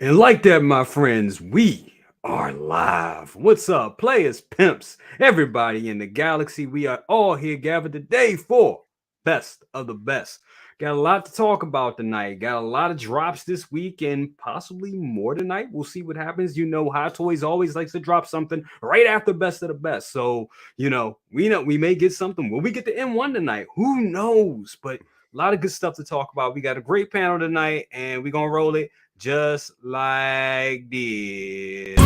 And like that, my friends, we are live. What's up, players, pimps, everybody in the galaxy? We are all here gathered today for best of the best. Got a lot to talk about tonight. Got a lot of drops this week and possibly more tonight. We'll see what happens. You know, Hot Toys always likes to drop something right after best of the best. So, we know we may get something. Will we get the M1 tonight? Who knows? But a lot of good stuff to talk about. We got a great panel tonight, and we're gonna roll it just like this.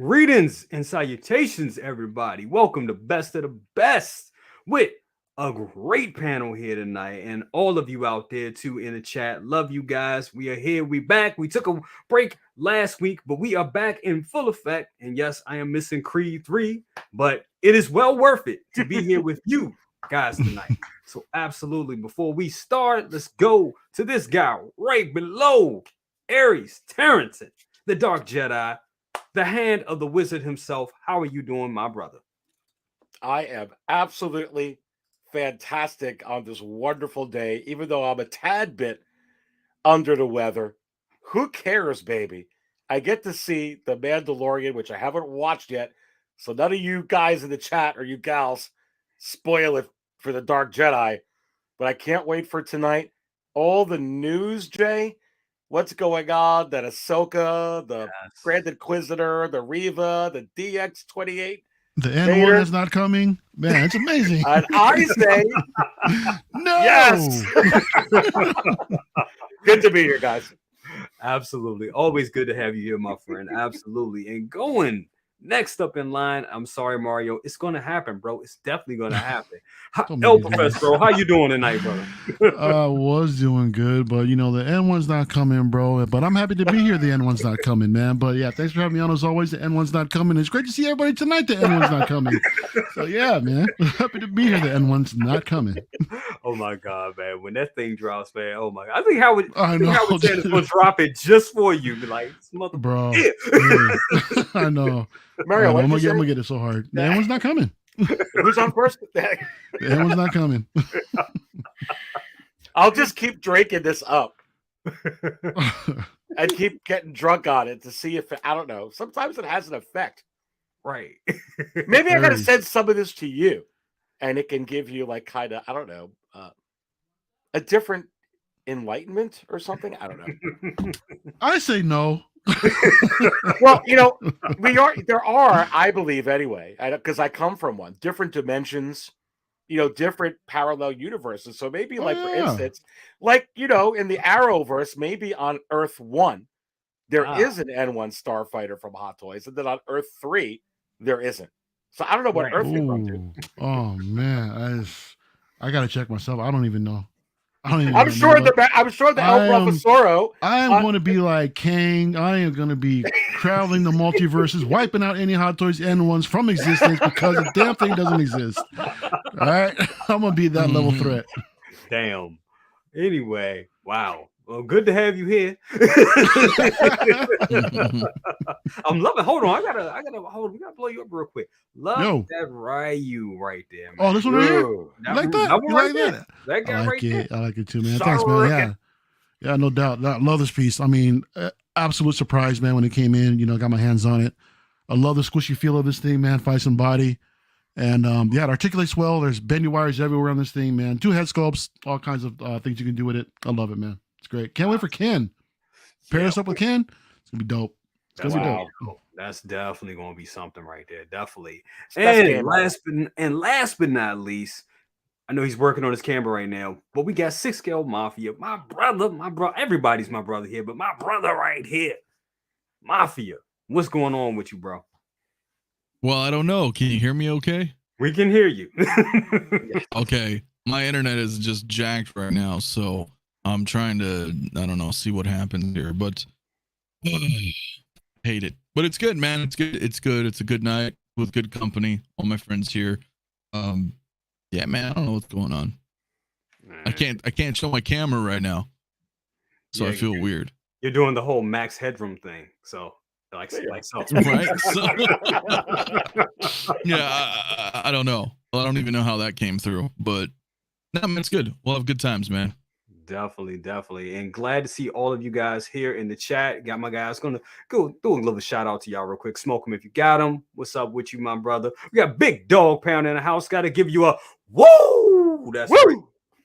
Greetings and salutations, everybody. Welcome to Best of the Best with a great panel here tonight. And all of you out there, too, in the chat. Love you guys. We are here. We back. We took a break last week, but we are back in full effect. And yes, I am missing Creed 3, but it is well worth it to be here with you guys tonight. So, absolutely, before we start, let's go to this guy right below Aries Tarrington, the Dark Jedi. The hand of the wizard himself. How are you doing, my brother? I am absolutely fantastic on this wonderful day, even though I'm a tad bit under the weather. Who cares, baby? I get to see The Mandalorian, which I haven't watched yet. So none of you guys in the chat or you gals spoil it for the Dark Jedi. But I can't wait for tonight. All the news, Jay. What's going on? That Ahsoka, the Grand Inquisitor, the Reva, the DX-28. The N1 is not coming. Man, it's amazing. And I say, no. Yes. Good to be here, guys. Absolutely. Always good to have you here, my friend. Absolutely. And going next up in line, I'm sorry, Mario. It's going to happen, bro. It's definitely going to happen. El Professoro, how you doing tonight, brother? I was doing good, but, the N1's not coming, bro. But I'm happy to be here. The N1's not coming, man. But, yeah, thanks for having me on as always. The N1's not coming. It's great to see everybody tonight. The N1's not coming. So, yeah, man. Happy to be here. The N1's not coming. Oh, my God, man. When that thing drops, man, oh, my God. I think Howard Sanders will drop it just for you. Be like, mother, bro. Yeah. I know. Mario, I'm going to get it so hard. The N1's not coming. Who's on first? The N1's not coming. I'll just keep drinking this up and keep getting drunk on it to see if I don't know. Sometimes it has an effect. Right. Maybe I got to send some of this to you and it can give you like kind of, I don't know, a different enlightenment or something. I don't know. I say no. Well, there are, I believe anyway, because I come from one, different dimensions, different parallel universes. So maybe for instance, in the Arrowverse, maybe on Earth 1, there is an N1 starfighter from Hot Toys, and then on Earth 3, there isn't. So I don't know what Earth you're from to. Oh man, I gotta check myself. I don't even know. I'm sure the El Professoro. I am going to be like Kang. I am going to be traveling the multiverses, wiping out any Hot Toys N1s from existence because the damn thing doesn't exist. All right, I'm going to be that level threat. Damn. Anyway, wow. Well, good to have you here. I'm loving. Hold on, I gotta hold. We gotta blow you up real quick. Love that Ryu right there, man. Oh, this one right here. You like that? You like that? That guy right there. I like it too, man. Thanks, man. Yeah, no doubt. I love this piece. I mean, absolute surprise, man, when it came in. Got my hands on it. I love the squishy feel of this thing, man. Face and body. And it articulates well. There's bendy wires everywhere on this thing, man. 2 head sculpts, all kinds of things you can do with it. I love it, man. It's great. Can't wait for Ken. Pair this up with Ken. It's gonna be dope. It's gonna be dope. Cool. That's definitely gonna be something right there. Definitely. And last but not least, I know he's working on his camera right now, but we got Scale Mafia. My brother. Everybody's my brother here, but my brother right here, Mafia. What's going on with you, bro? Well, I don't know. Can you hear me okay? We can hear you. Okay. My internet is just jacked right now, so I'm trying to, I don't know, see what happens here, but hate it. But it's good, man. It's good. It's good. It's a good night with good company. All my friends here. Yeah, man. I don't know what's going on. I can't show my camera right now, so I feel weird. You're doing the whole max headroom thing, so like so. Right? So, yeah, I don't know. I don't even know how that came through, but no, man, it's good. We'll have good times, man. Definitely. And glad to see all of you guys here in the chat. Got my guys. Gonna go do a little shout out to y'all real quick. Smoke them if you got them. What's up with you, my brother? We got Big Dog Pound in the house. Got to give you a woo. That's right.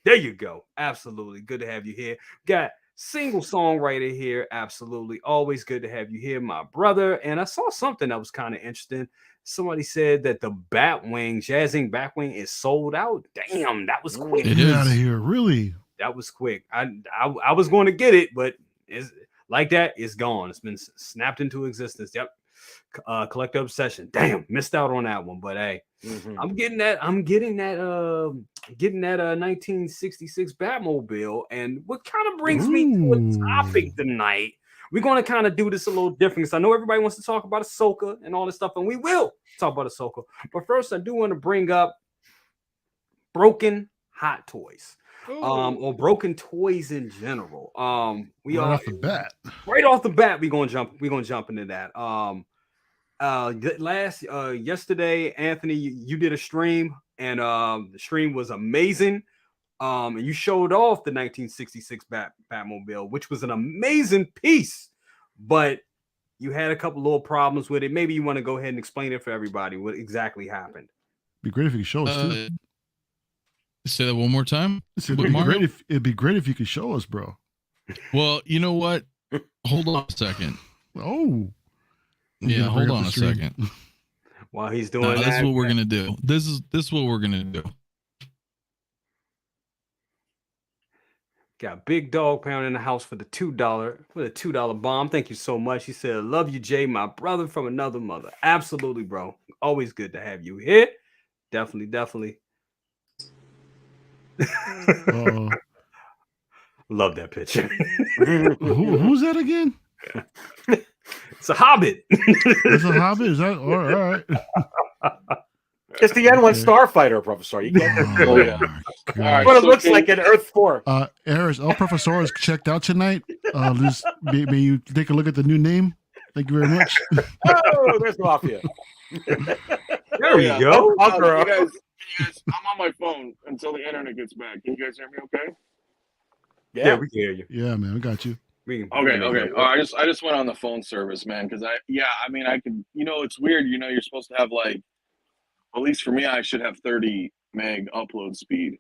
There you go. Absolutely. Good to have you here. Got single songwriter here. Absolutely. Always good to have you here, my brother. And I saw something that was kind of interesting. Somebody said that the Batwing, Jazzing Batwing is sold out. Damn, that was quick. Get out of here. Really? That was quick. I was going to get it, but it's like that. It's gone. It's been snapped into existence. Yep. Collector Obsession. Damn, missed out on that one. But hey, I'm getting that 1966 Batmobile. And what kind of brings me to a topic tonight? We're going to kind of do this a little different because I know everybody wants to talk about Ahsoka and all this stuff, and we will talk about Ahsoka. But first, I do want to bring up broken hot toys. Or broken toys in general. We right are off the bat. Right off the bat, we're gonna jump into that. Yesterday, Anthony, you did a stream, and the stream was amazing. And you showed off the 1966 Batmobile, which was an amazing piece, but you had a couple little problems with it. Maybe you want to go ahead and explain it for everybody what exactly happened. Be great if you could show us too. Say that one more time. It'd be great if you could show us, bro. Well, you know what? Hold on a second. Oh, yeah, hold on a second. While he's doing that, this is what we're gonna do. This is what we're gonna do. Got Big Dog Pound in the house for the $2 bomb. Thank you so much. He said, "Love you, Jay, my brother from another mother." Absolutely, bro. Always good to have you here. Definitely. Love that picture. Who's that again? It's a Hobbit. It's a Hobbit. Is that all right? It's the N1 Starfighter, Professor. You can't. All right. What it looks like in Earth 4. Eris, El Professor is checked out tonight. May you take a look at the new name. Thank you very much. Oh, there's Mafia. There we go. You guys, I'm on my phone until the internet gets back. Can you guys hear me okay? Yeah, we can hear you. Yeah, man, we got you. Okay. I just went on the phone service, man, because I can, it's weird, you're supposed to have like, at least for me, I should have 30 meg upload speed.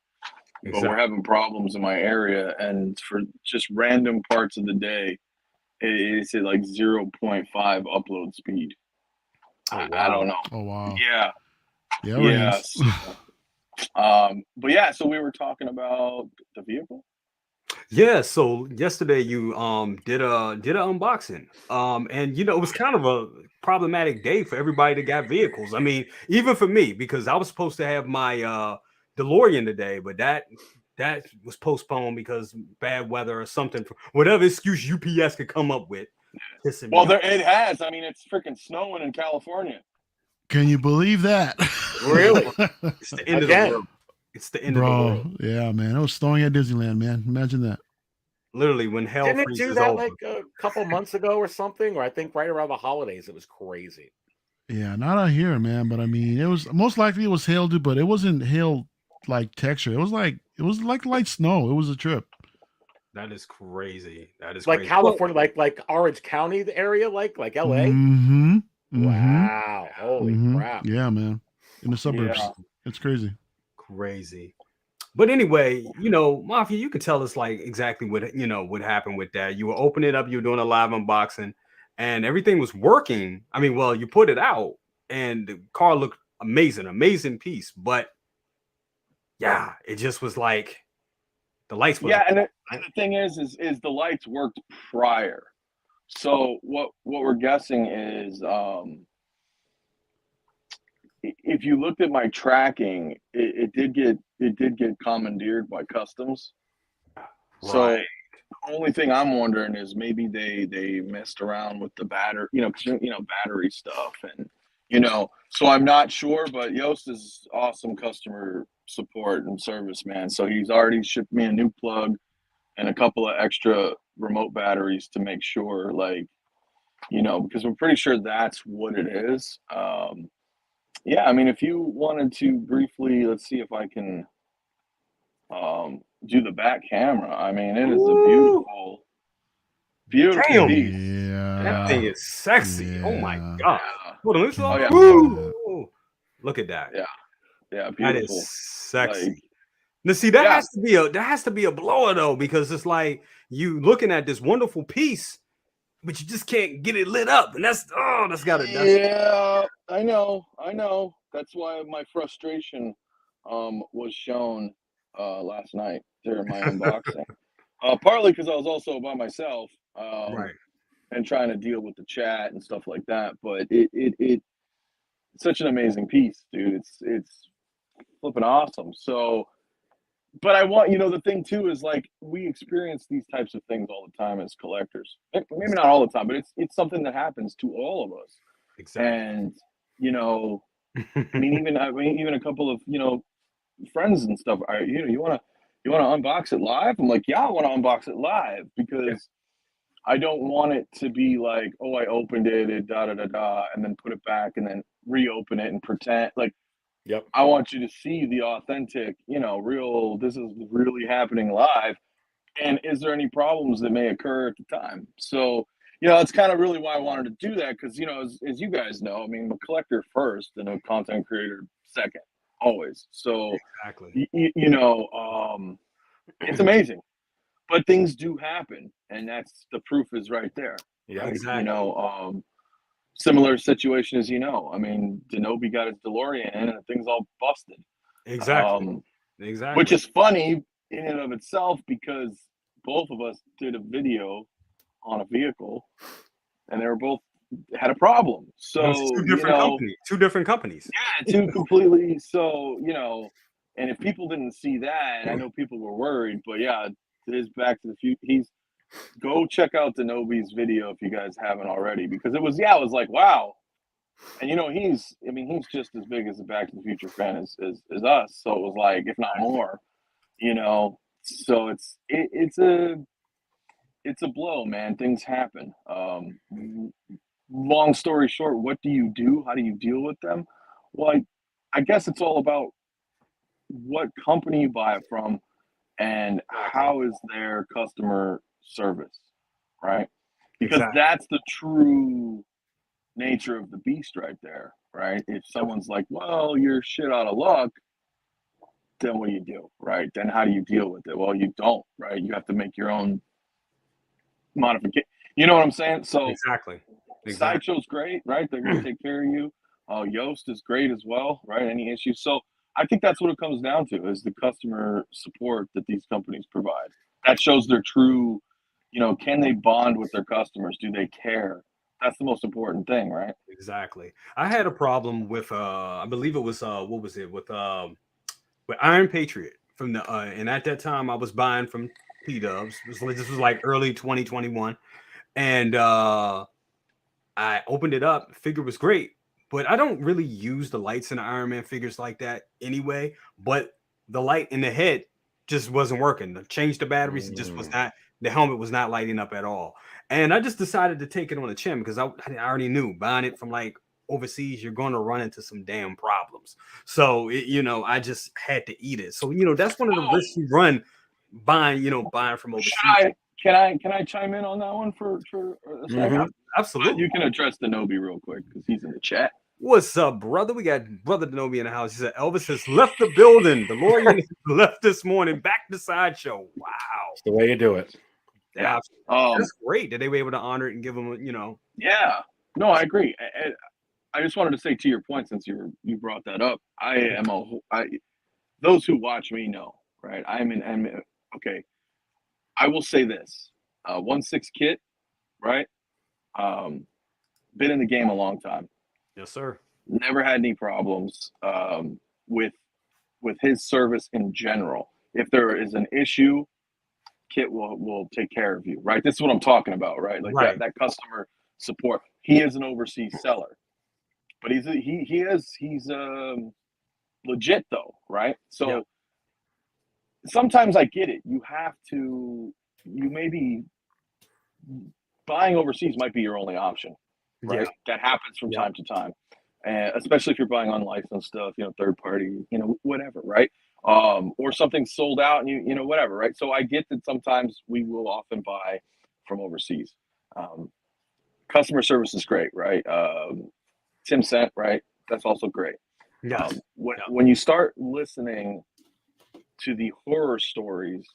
But we're having problems in my area, and for just random parts of the day, it's at like 0.5 upload speed. Oh, wow. I don't know. Oh wow. Yeah. But yeah, so we were talking about the vehicle. Yeah, so yesterday you did an unboxing. And it was kind of a problematic day for everybody that got vehicles. I mean, even for me, because I was supposed to have my DeLorean today, but that was postponed because bad weather or something, whatever excuse UPS could come up with. Well, it has. I mean, it's freaking snowing in California. Can you believe that? Really? It's the end of the world. It's the end of the world. Yeah, man. It was snowing at Disneyland, man. Imagine that. Literally, when hell Didn't it freezes do that over. like a couple months ago or something? Or I think right around the holidays, it was crazy. Yeah, not out here, man. But I mean, it was most likely it was hail, dude. But it wasn't hail like texture. It was like light snow. It was a trip. That is crazy. That is like crazy. California, like Orange County, the area, like LA. Mm-hmm. Wow! Holy crap! Yeah, man. In the suburbs, it's crazy. Crazy. But anyway, Mafia, you could tell us like exactly what happened with that. You were opening it up, you were doing a live unboxing, and everything was working. I mean, well, you put it out, and the car looked amazing piece. But yeah, it just was like the lights were. Yeah, and the thing is the lights worked prior. So what we're guessing is if you looked at my tracking, it did get commandeered by customs. So Right. the only thing I'm wondering is maybe they messed around with the battery, 'cause, battery stuff, and so I'm not sure. But Yost is awesome customer support and service, man. So he's already shipped me a new plug and a couple of extra remote batteries to make sure, like, because we're pretty sure that's what it is. Yeah, I mean, if you wanted to briefly, let's see if I can do the back camera. I mean, it is a Ooh, beautiful damn. piece. That thing Yeah. is sexy. Oh my Yeah. god. Yeah. Hold on, let's Oh yeah. Ooh. Look at that. Yeah. Yeah. That is Beautiful. sexy. Like, Now, see, that yeah. has to be a blower though, because it's like you looking at this wonderful piece, but you just can't get it lit up, and that's gotta. Yeah. I know. That's why my frustration was shown last night during my unboxing. Partly because I was also by myself Right. and trying to deal with the chat and stuff like that. But it's such an amazing piece, dude. It's flipping awesome. So, but I want, the thing too is, like, we experience these types of things all the time as collectors. Maybe not all the time, but it's something that happens to all of us. Exactly. And even a couple of friends and stuff. You want to unbox it live? I'm like, yeah, I want to unbox it live because I don't want it to be like, oh, I opened it, da da da da, and then put it back and then reopen it and pretend like. Yep. I want you to see the authentic, real. This is really happening live, and is there any problems that may occur at the time? So, it's kind of really why I wanted to do that because, as you guys know, I mean, I'm a collector first and a content creator second, always. So, Exactly. it's amazing, but things do happen, and that's the proof is right there. Yeah. Right? Exactly. Similar situation as I mean, Denobi got his DeLorean in and the thing's all busted. Exactly. Which is funny in and of itself because both of us did a video on a vehicle and they were both had a problem. So, two different companies. Yeah, two completely. So, and if people didn't see that, I know people were worried, but yeah, it is Back to the Future. Go check out Denobi's video if you guys haven't already, because it was like, wow. And he's just as big as a Back to the Future fan as us. So it was like, if not more, so it's a blow, man. Things happen. Long story short, what do you do? How do you deal with them? Well, I guess it's all about what company you buy it from and how is their customer service, right? Because that's the true nature of the beast right there, right? If someone's like, well, you're shit out of luck, then what do you do, right? Then how do you deal with it? Well, you don't, right? You have to make your own modification. You know what I'm saying? So Exactly. Sideshow's great, right? They're going to take care of you. Yoast is great as well, right? Any issues? So I think that's what it comes down to is the customer support that these companies provide. That shows their true, can they bond with their customers? Do they care? That's the most important thing, right? Exactly. I had a problem with I believe it was what was it with Iron Patriot from the and at that time I was buying from P-Dubs. This was like early 2021, and I opened it up. Figure was great, but I don't really use the lights in the Iron Man figures like that anyway. But the light in the head just wasn't working. Changed the batteries, it just was not. The helmet was not lighting up at all. And I just decided to take it on the chin because I already knew buying it from like overseas, you're going to run into some damn problems. So I just had to eat it. So that's one of the risks you run buying from overseas. Can I chime in on that one for a second? Absolutely. You can address Denobi real quick because he's in the chat. What's up, brother? We got brother Denobi in the house. He said Elvis has left the building. DeLorean left this morning. Back to Sideshow. Wow. That's the way you do it. Yeah. That's great that they were able to honor it and give them, Yeah. No, I agree. I just wanted to say to your point, since you brought that up, those who watch me know, right? Okay. I will say this: 1/6 kit, right? Been in the game a long time. Yes, sir. Never had any problems with his service in general. If there is an issue, kit will take care of you, right? This is what I'm talking about, right? Like Right. that customer support. He is an overseas seller, but he's legit though, right? So Yeah. sometimes I get it. You maybe buying overseas might be your only option, right? Yeah. That happens from Yeah. time to time, and especially if you're buying unlicensed stuff, third party, whatever, right? Or something sold out and whatever, right? So I get that sometimes we will often buy from overseas. Customer service is great, right? Tim sent, right? That's also great. Yes. When you start listening to the horror stories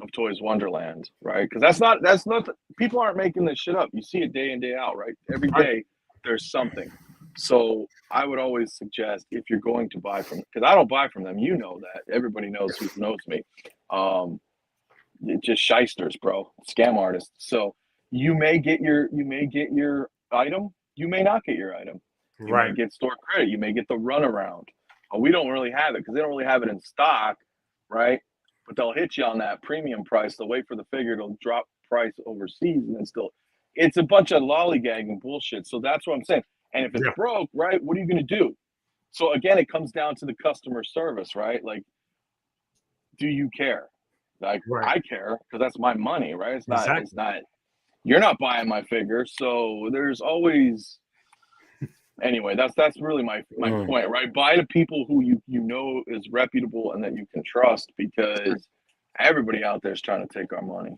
of Toys Wonderland, right? Because that's not people aren't making this shit up. You see it day in, day out, right? Every day there's something. So I would always suggest, if you're going to buy from, because I don't buy from them, that everybody knows who knows me. It's just shysters, bro, scam artists. So you may get your item, you may not get your item. You may get store credit, you may get the runaround. We don't really have it because they don't really have it in stock, right? But they'll hit you on that premium price. They'll wait for the figure to drop price overseas, and then it's a bunch of lollygagging bullshit. So that's what I'm saying. And if it's broke, right, what are you going to do? So again, it comes down to the customer service, right? Like, do you care? Like, I care because that's my money, right? It's not. It's not. You're not buying my figure, so there's always. Anyway, that's really my point, right? Buy to people who you know is reputable and that you can trust, because everybody out there is trying to take our money.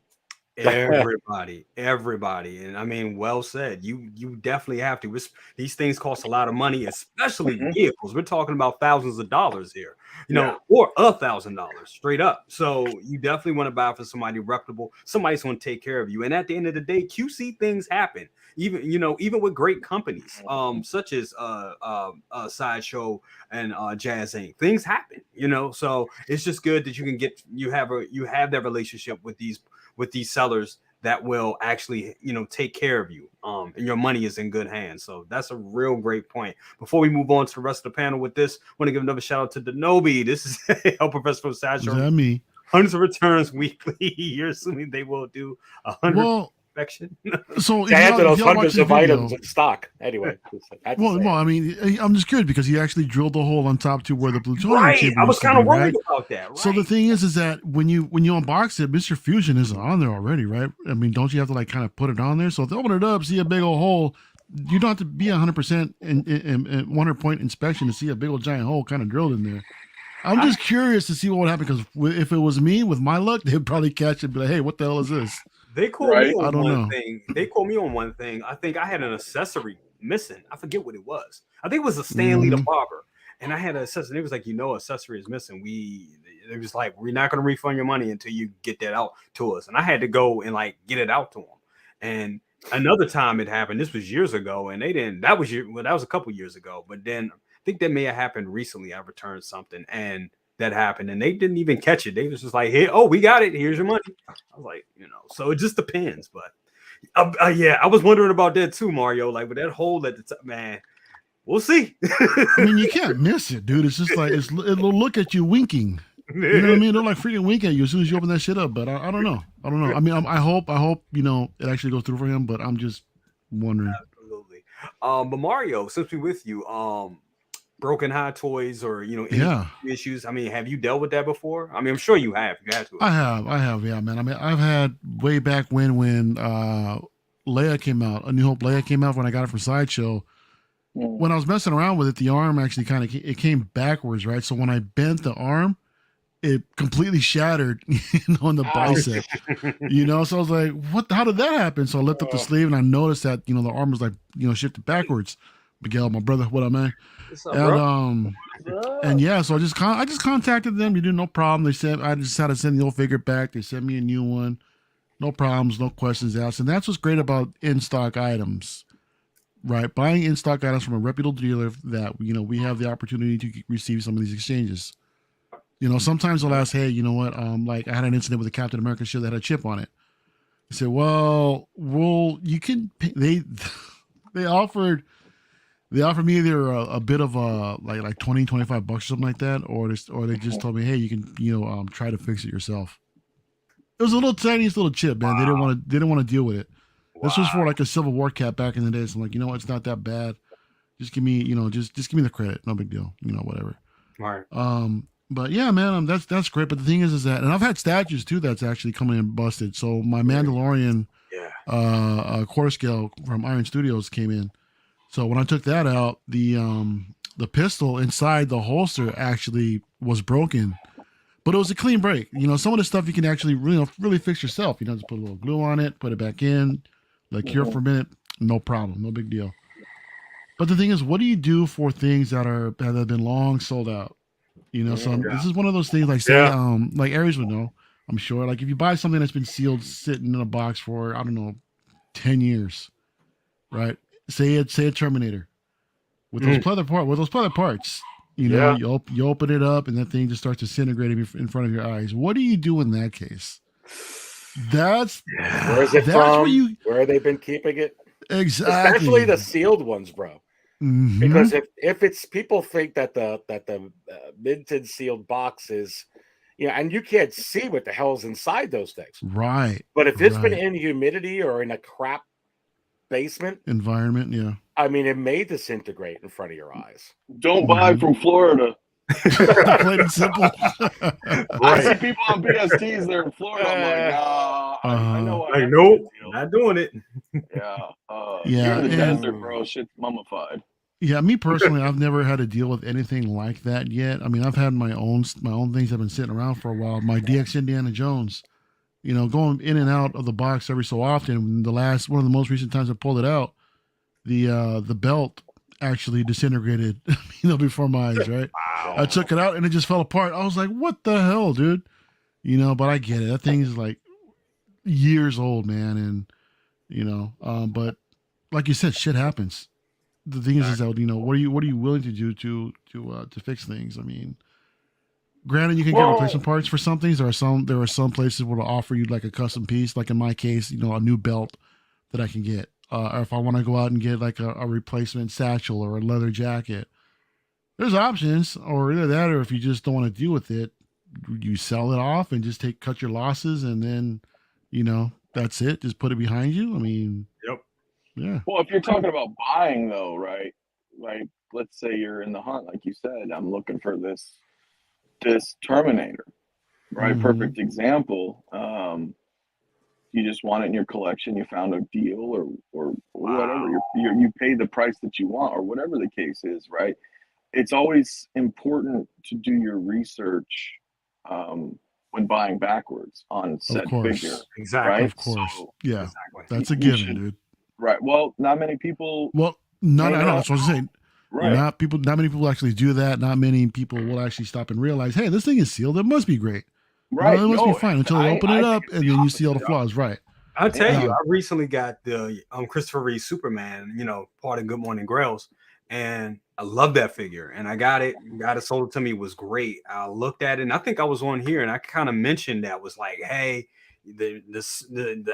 Everybody, and I mean, well said. You definitely have to. These things cost a lot of money, especially vehicles. We're talking about thousands of dollars here, or $1,000 straight up. So you definitely want to buy for somebody reputable. Somebody's going to take care of you. And at the end of the day, QC things happen. Even with great companies, such as Sideshow and Jazz Inc. Things happen. So it's just good that you have that relationship with these sellers that will actually, take care of you. And your money is in good hands. So that's a real great point. Before we move on to the rest of the panel with this, I want to give another shout out to Denobi. This is El Professoro Sideshow. Is that me? Hundreds of returns weekly. You're assuming they will do 100 inspection. So after those hundreds of items in stock. Anyway. I mean, I'm just curious because he actually drilled a hole on top to where the plutonium chamber I was kind of worried right? about that. Right? So the thing is that when you unbox it, Mr. Fusion isn't on there already, right? I mean, don't you have to like kind of put it on there? So if they open it up, see a big old hole, you don't have to be 100% in 100-point inspection to see a big old giant hole kind of drilled in there. I'm just curious to see what would happen, because if it was me with my luck, they'd probably catch it and be like, hey, what the hell is this? They called me on one thing. They called me on one thing. I think I had an accessory missing. I forget what it was. I think it was a Stanley the Barber. And I had an accessory. It was like, accessory is missing. It was like, we're not going to refund your money until you get that out to us. And I had to go and like get it out to them. And another time it happened. This was years ago, and they didn't. That was a couple years ago. But then I think that may have happened recently. I returned something, and that happened, and they didn't even catch it. They was just like, "Hey, we got it. Here's your money." I was like, so it just depends. But I was wondering about that too, Mario. Like with that hole at the top, man. We'll see. I mean, you can't miss it, dude. It's just like it'll look at you winking. You know what I mean? They'll like freaking wink at you as soon as you open that shit up. But I don't know. I mean, I hope it actually goes through for him. But I'm just wondering. Absolutely. But Mario, since we're with you, broken hot toys or any issues. I mean, have you dealt with that before? I mean, I'm sure you have. You have to. I have, yeah, man. I mean, I've had way back when Leia came out, A New Hope Leia came out, when I got it from Sideshow. When I was messing around with it, the arm actually it came backwards, right? So when I bent the arm, it completely shattered on the bicep, So I was like, how did that happen? So I lifted up the sleeve and I noticed that, the arm was like, shifted backwards. Miguel, my brother, what up, man? What's up, bro? And yeah, so I just contacted them. You did no problem. They said I just had to send the old figure back. They sent me a new one. No problems, no questions asked. And that's what's great about in-stock items, right? Buying in-stock items from a reputable dealer that, we have the opportunity to receive some of these exchanges. Sometimes they'll ask, hey, you know what? Like I had an incident with a Captain America shirt that had a chip on it. I said, well, you can pay. They offered me either a bit of like $20, $25 or something like that, or they just told me, hey, you can try to fix it yourself. It was a little tiniest little chip, man. They didn't want to deal with it. This was for like a Civil War cap back in the day. So I'm like, you know what? It's not that bad. Just give me, just give me the credit. No big deal. Whatever. Right. But yeah, man, that's great. But the thing is that, and I've had statues too that's actually coming in busted. So my Mandalorian, quarter scale from Iron Studios came in. So when I took that out, the pistol inside the holster actually was broken, but it was a clean break. Some of the stuff you can actually really fix yourself. Just put a little glue on it, put it back in, let cure for a minute, no problem, no big deal. But the thing is, what do you do for things that have been long sold out? So this is one of those things like say, like Aries would know, I'm sure. Like if you buy something that's been sealed, sitting in a box for, I don't know, 10 years, right? Say a Terminator with those pleather parts, you open it up and that thing just starts disintegrating in front of your eyes. What do you do in that case? Where's it from? Where they've been keeping it? Exactly. Especially the sealed ones, bro. Mm-hmm. Because if it's people think that the minted sealed box is, and you can't see what the hell's inside those things, right? But if it's been in humidity or in a crap basement environment, I mean, it may disintegrate in front of your eyes. Don't buy from Florida. Plain and simple. I see people on BSTs there in Florida. I'm like, nah, I know. Nope, not doing it. You're in the desert, bro. Shit's mummified. Yeah, me personally, I've never had to deal with anything like that yet. I mean, I've had my own things that have been sitting around for a while. My DX Indiana Jones, going in and out of the box every so often. One of the most recent times I pulled it out, the belt actually disintegrated, before my eyes. Right, wow. I took it out and it just fell apart. I was like, "What the hell, dude?" But I get it. That thing is like years old, man, and but like you said, shit happens. The thing is that what are you willing to do to fix things? I mean, granted, you can get replacement parts for some things. There are some places where they'll offer you like a custom piece. Like in my case, a new belt that I can get. Or if I want to go out and get like a replacement satchel or a leather jacket, there's options. Or either that, or if you just don't want to deal with it, you sell it off and just cut your losses, and then that's it. Just put it behind you. I mean, yep. Yeah. Well, if you're talking about buying though, right? Like, let's say you're in the hunt, like you said, I'm looking for this Terminator, right? Mm-hmm. Perfect example. You just want it in your collection. You found a deal or whatever. You pay the price that you want or whatever the case is, right? It's always important to do your research when buying backwards on said figure. Exactly. Right? Of course. So, yeah. Exactly. That's a given, dude. Right. Well, not many people. Well, I know. That's what I'm saying. Right. Not many people actually do that. Not many people will actually stop and realize, hey, this thing is sealed. It must be great. Right. It must be fine until they open it up and then you see all the flaws. Right. I'll tell you, I recently got the Christopher Reeve Superman, part of Good Morning Grails, and I love that figure. And I got it. Got it sold to me. It was great. I looked at it, and I think I was on here, and I kind of mentioned that was like, hey, the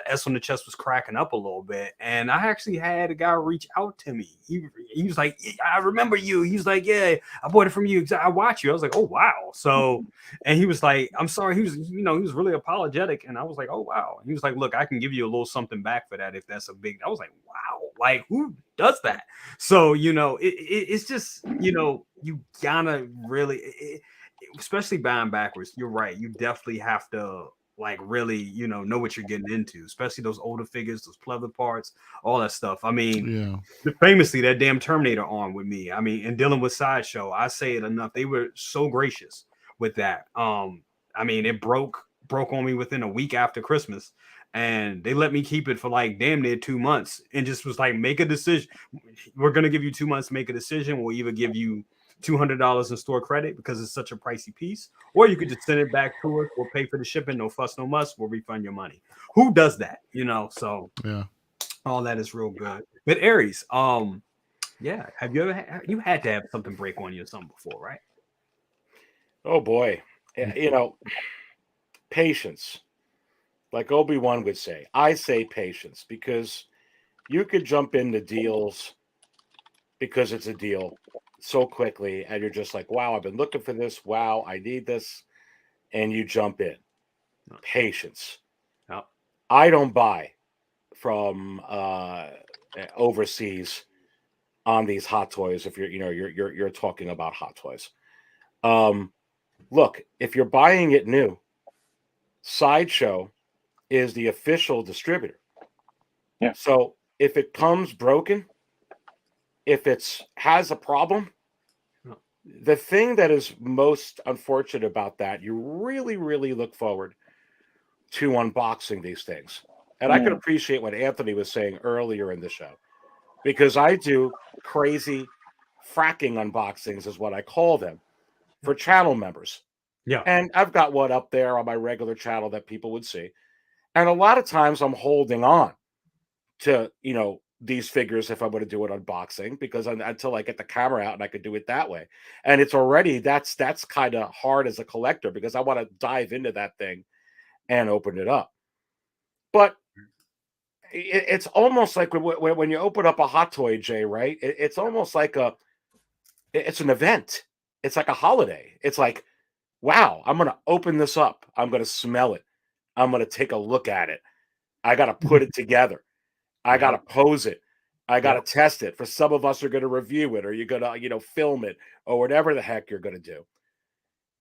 S on the chest was cracking up a little bit, and I actually had a guy reach out to me. He was like, I remember you. He was like, yeah, I bought it from you. I watch you. I was like, oh wow. So, and he was like, I'm sorry. He was, he was really apologetic, and I was like, oh wow. He was like, look, I can give you a little something back for that if that's a big. I was like, wow, like who does that? So it's just you gotta really, especially buying backwards. You're right. You definitely have to. Like really, know what you're getting into, especially those older figures, those pleather parts, all that stuff. I mean, famously, that damn Terminator arm with me. I mean, and dealing with Sideshow, I say it enough. They were so gracious with that. I mean, it broke on me within a week after Christmas, and they let me keep it for like damn near 2 months, and just was like, make a decision. We're gonna give you 2 months to make a decision. We'll either give you $200 in store credit because it's such a pricey piece, or you could just send it back to us. We'll pay for the shipping, no fuss, no muss. We'll refund your money. Who does that? So all that is real good. But Aries, have you ever you had to have something break on you or something before, right? Oh boy, patience. Like Obi-Wan would say, I say patience, because you could jump into deals because it's a deal so quickly, and you're just like, wow, I've been looking for this. Wow, I need this. And you jump in. Patience. I don't buy from overseas on these hot toys. If you're talking about hot toys, look, if you're buying it new, Sideshow is the official distributor. Yeah. So if it comes broken, if it's has a problem, the thing that is most unfortunate about that, you really, really look forward to unboxing these things. And I could appreciate what Anthony was saying earlier in the show, because I do crazy fracking unboxings, is what I call them, for channel members. Yeah. And I've got one up there on my regular channel that people would see. And a lot of times I'm holding on to, these figures if I'm going to do an unboxing, because until I get the camera out and I could do it that way. And it's already, that's kind of hard as a collector, because I want to dive into that thing and open it up. But it's almost like when you open up a hot toy, Jay, right? It's almost like it's an event. It's like a holiday. It's like, wow, I'm going to open this up. I'm going to smell it. I'm going to take a look at it. I got to put it together. I got to pose it. I got to test it. For some of us are going to review it, or you're going to, film it, or whatever the heck you're going to do.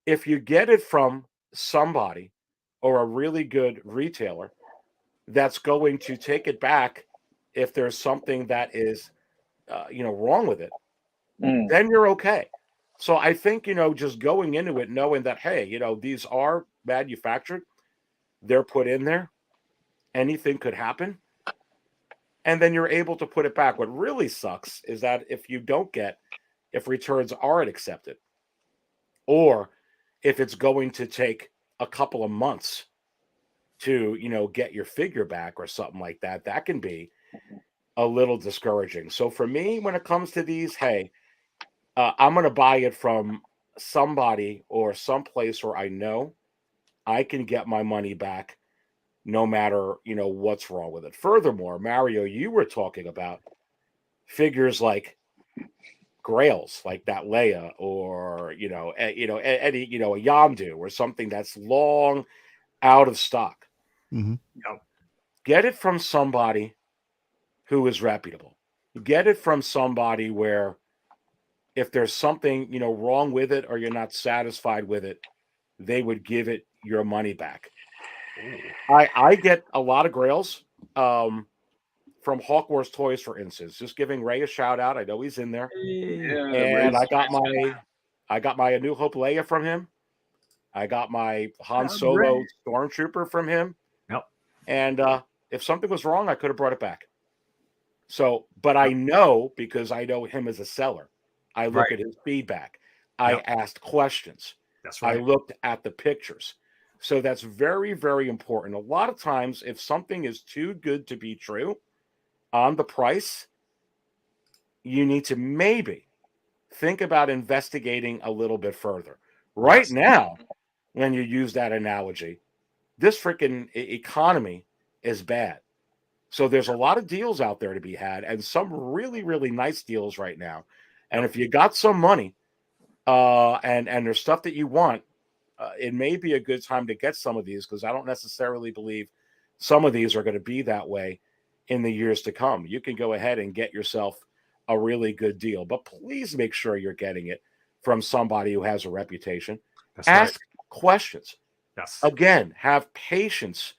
If you get it from somebody or a really good retailer that's going to take it back if there's something that is, wrong with it, then you're okay. So I think, just going into it knowing that, hey, these are manufactured, they're put in there, anything could happen, and then you're able to put it back. What really sucks is that if returns aren't accepted, or if it's going to take a couple of months to, get your figure back or something like that, that can be a little discouraging. So for me, when it comes to these, hey, I'm going to buy it from somebody or someplace where I know I can get my money back no matter, what's wrong with it. Furthermore, Mario, you were talking about figures like grails, like that Leia, or, any, a Yondu, or something that's long out of stock. Mm-hmm. Get it from somebody who is reputable. Get it from somebody where, if there's something, wrong with it, or you're not satisfied with it, they would give it your money back. I get a lot of grails from Hawk Wars Toys, for instance. Just giving Ray a shout out. I know he's in there. Yeah, And I got my A New Hope Leia from him. I got my Han Solo Stormtrooper from him. Yep. And if something was wrong, I could have brought it back. So, but I know, because I know him as a seller. I look at his feedback. I asked questions. That's right. I looked at the pictures. So that's very, very important. A lot of times, if something is too good to be true on the price, you need to maybe think about investigating a little bit further. Right now, when you use that analogy, this freaking economy is bad. So there's a lot of deals out there to be had, and some really, really nice deals right now. And if you got some money and there's stuff that you want, it may be a good time to get some of these, because I don't necessarily believe some of these are going to be that way in the years to come. You can go ahead and get yourself a really good deal, but please make sure you're getting it from somebody who has a reputation. Ask questions. Yes. Again, have patience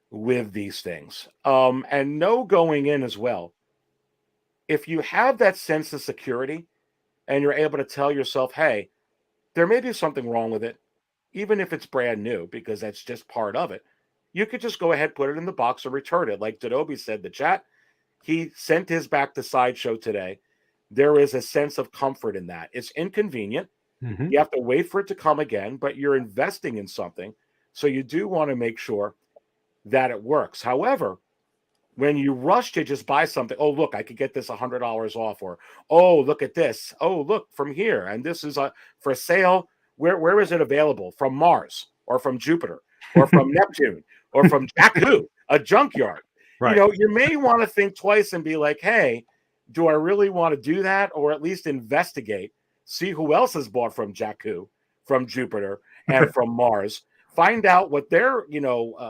with these things. And know going in as well, if you have that sense of security and you're able to tell yourself, hey, there may be something wrong with it, even if it's brand new, because that's just part of it, you could just go ahead, put it in the box, or return it. Like Dodobi said in the chat, he sent his back to Sideshow today. There is a sense of comfort in that. It's inconvenient. Mm-hmm. You have to wait for it to come again, but you're investing in something. So you do want to make sure that it works. However, when you rush to just buy something, oh, look, I could get this $100 off, or, oh, look at this. Oh, look, from here. And this is for sale. Where is it available? From Mars, or from Jupiter, or from Neptune, or from Jakku, a junkyard. Right. You may want to think twice and be like, hey, do I really want to do that? Or at least investigate, see who else has bought from Jakku, from Jupiter, and from Mars find out what their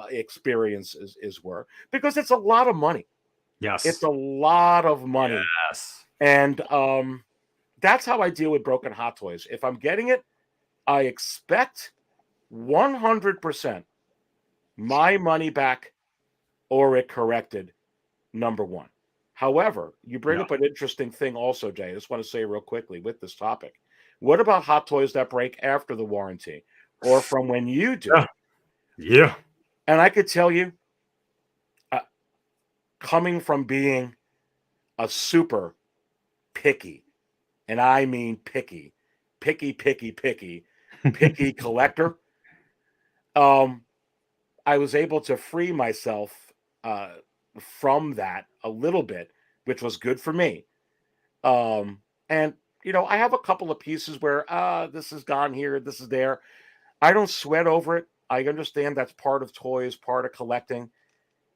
experiences were, because it's a lot of money. Yes. It's a lot of money. Yes. And that's how I deal with broken Hot Toys. If I'm getting it, I expect 100% my money back or it corrected, number one. However, you bring up an interesting thing also, Jay. I just want to say real quickly with this topic. What about Hot Toys that break after the warranty or from when you do? Yeah. And I could tell you, coming from being a super picky, and I mean picky collector, I was able to free myself from that a little bit, which was good for me. And I have a couple of pieces where this is gone here, this is there. I don't sweat over it. I understand that's part of toys, part of collecting.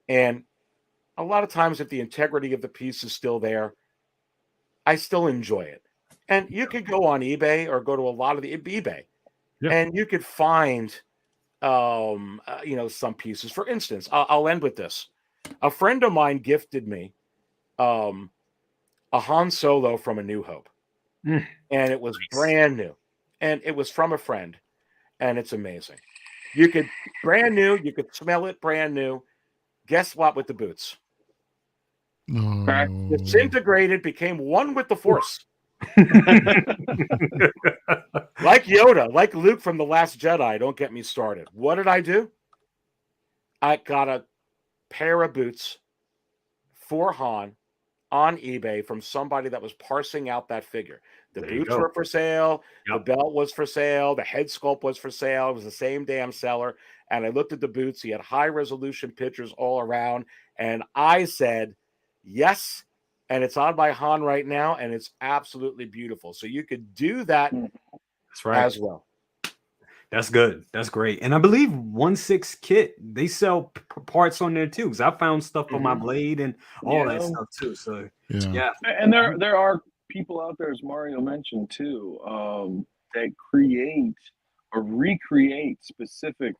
And a lot of times, if the integrity of the piece is still there, I still enjoy it. And you could go on eBay or go to a lot of the eBay, and you could find, some pieces. For instance, I'll end with this. A friend of mine gifted me a Han Solo from A New Hope, and it was brand new, and it was from a friend, and it's amazing. You could brand new, you could smell it brand new. Guess what with the boots? No. Disintegrated, became one with the Force. Like Yoda, like Luke from The Last Jedi. Don't get me started. What did I do? I got a pair of boots for Han on eBay from somebody that was parsing out that figure. The boots were for sale. The belt was for sale. The head sculpt was for sale. It was the same damn seller. And I looked at the boots. He had high resolution pictures all around. And I said, yes. And it's on my Han right now. And it's absolutely beautiful. So you could do that as well. That's good. That's great. And I believe 1/6 Kit, they sell parts on there too. Because I found stuff for my blade and all that stuff too. So yeah. And there are people out there, as Mario mentioned too, that create or recreate specific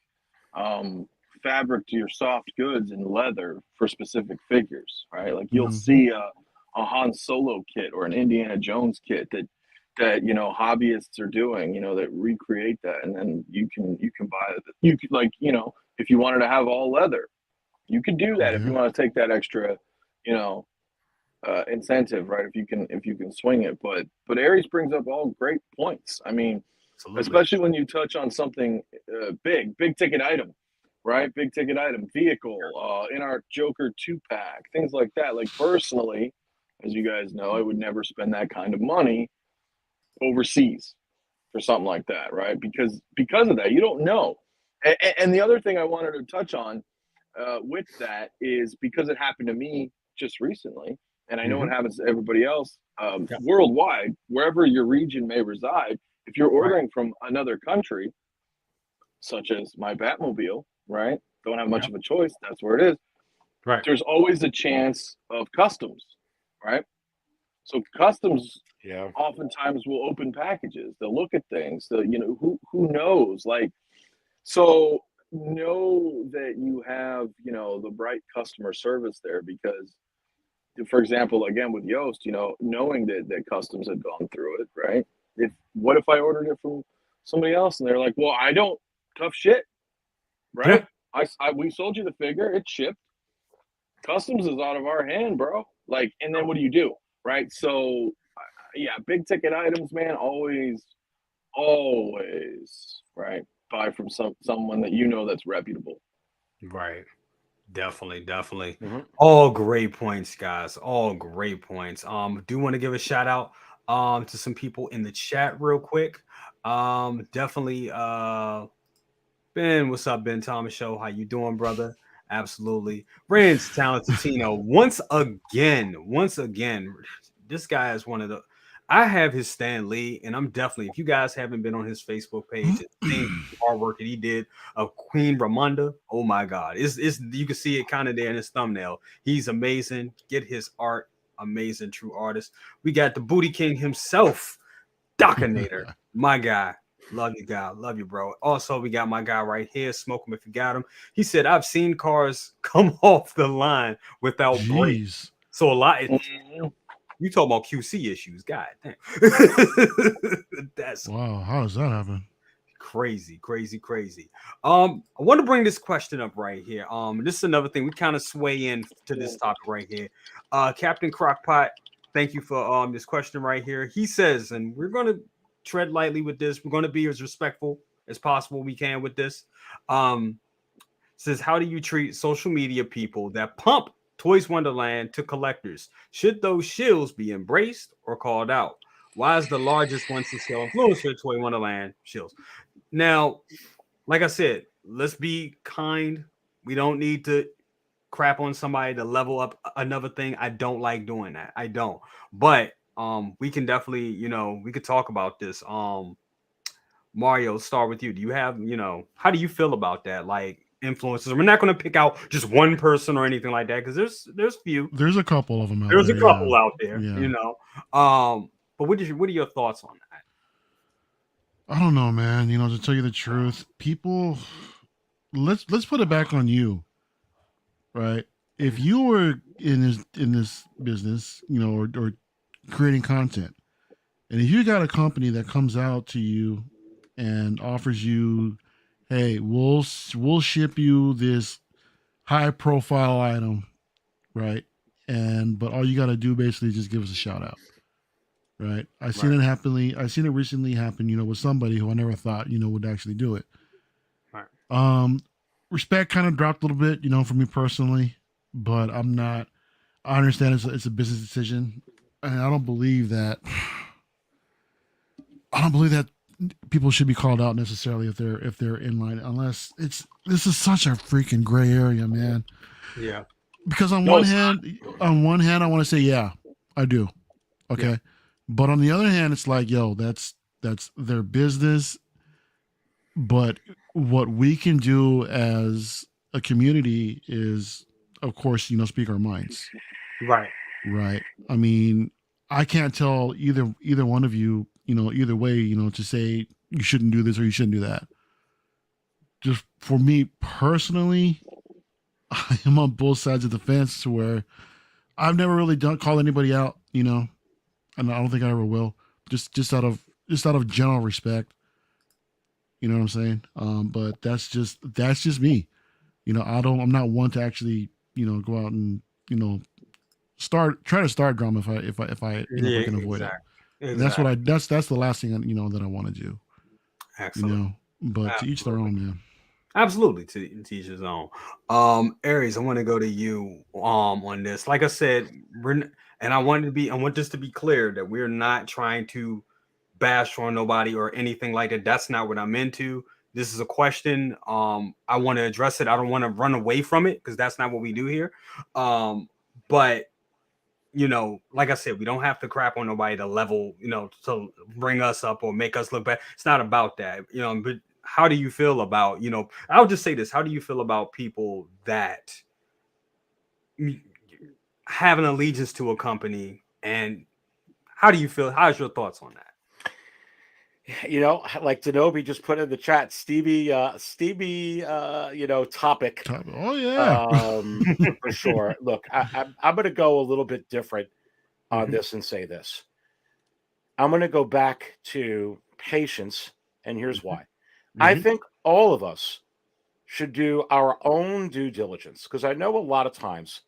fabric to your soft goods and leather for specific figures, right? Like you'll see a Han Solo kit or an Indiana Jones kit that hobbyists are doing, that recreate that, and then you can buy it. You could, like, if you wanted to have all leather, you could do that if you want to take that extra, incentive, right? If you can swing it. But Aries brings up all great points. I mean, especially when you touch on something big ticket item, right? Big ticket item, vehicle, in our Joker 2-pack, things like that. Like personally, as you guys know, I would never spend that kind of money overseas for something like that, right? Because of that, you don't know. And the other thing I wanted to touch on with that is, because it happened to me just recently, and I know it happens to everybody else worldwide, wherever your region may reside. If you're ordering from another country, such as my Batmobile, right? Don't have much of a choice. That's where it is. Right. There's always a chance of customs, right? So customs oftentimes will open packages. They'll look at things. So, who knows? Like, so know that you have, the right customer service there, because, for example, again, with Yoast, knowing that customs had gone through it, right? What if I ordered it from somebody else and they're like, well, I don't, tough shit, right? We sold you the figure, it's shipped. Customs is out of our hand, bro. Like, and then what do you do? Right. So big ticket items, man, always, right. Buy from someone that that's reputable. Right. Definitely. All great points, guys. All great points. Do want to give a shout out to some people in the chat real quick. Definitely Ben, what's up, Ben Thomas Show? How you doing, brother? Absolutely. Rand's Talented Tino. Once again, this guy is one of the, I have his Stan Lee, and I'm definitely, if you guys haven't been on his Facebook page, the artwork that he did of Queen Ramonda, oh my God. It's you can see it kind of there in his thumbnail. He's amazing. Get his art. Amazing, true artist. We got the Booty King himself, Docinator, my guy. Love you, guy. Love you, bro. Also, we got my guy right here. Smoke him if you got him. He said, I've seen cars come off the line without brakes. Jeez. So a lot. Mhm. You talking about QC issues. God damn. That's Wow. How does that happen? crazy. I want to bring this question up right here. This is another thing. We kind of sway into this topic right here. Captain Crockpot, thank you for this question right here. He says, and we're gonna tread lightly with this. We're gonna be as respectful as possible we can with this. Says, how do you treat social media people that pump Toys Wonderland to collectors? Should those shills be embraced or called out? Why is the largest one to sell influencer Toy Wonderland shills? Now, like I said, let's be kind. We don't need to crap on somebody to level up another thing. I don't like doing that. I don't. But we can definitely, we could talk about this. Mario, start with you. Do you have, how do you feel about that? Like influencers. We're not going to pick out just one person or anything like that because there's few. There's a couple of them out There's there. a couple yeah. out there, But what are your thoughts on that? I don't know, man. To tell you the truth, people, let's put it back on you, right? If you were in this business, or creating content, and if you got a company that comes out to you and offers you, hey, we'll ship you this high profile item, right? But all you got to do basically is just give us a shout out. Right. I seen it recently happen, with somebody who I never thought, would actually do it. Right. Respect kind of dropped a little bit, for me personally, but I understand it's a business decision. And I don't believe that people should be called out necessarily if they're in line, unless this is such a freaking gray area, man. Yeah. Because on one hand, I want to say, yeah, I do. Okay. Yeah. But on the other hand, it's like, yo, that's their business. But what we can do as a community is, of course, speak our minds. Right. Right. I mean, I can't tell either one of you, either way, to say you shouldn't do this or you shouldn't do that. Just for me personally, I am on both sides of the fence to where I've never really called anybody out, and I don't think I ever will. Just out of general respect, you know what I'm saying? But that's just me. I'm not one to actually, go out and, try to start drama if I can avoid it. And that's what that's the last thing that I want to do. Excellent. But to each their own, man. Absolutely, to each his own. Aries, I want to go to you on this. Like I said, I want this to be clear that we're not trying to bash on nobody or anything like that. That's not what I'm into. This is a question. I want to address it. I don't want to run away from it because that's not what we do here. But like I said, we don't have to crap on nobody to level, to bring us up or make us look bad. It's not about that, but how do you feel about, I'll just say this. How do you feel about people that have an allegiance to a company, and how do you feel? How's your thoughts on that? Like Denobi just put in the chat, Stevie, topic. Oh yeah, for sure. Look, I'm going to go a little bit different on this and say this. I'm going to go back to patience, and here's why. I think all of us should do our own due diligence, because I know a lot of times,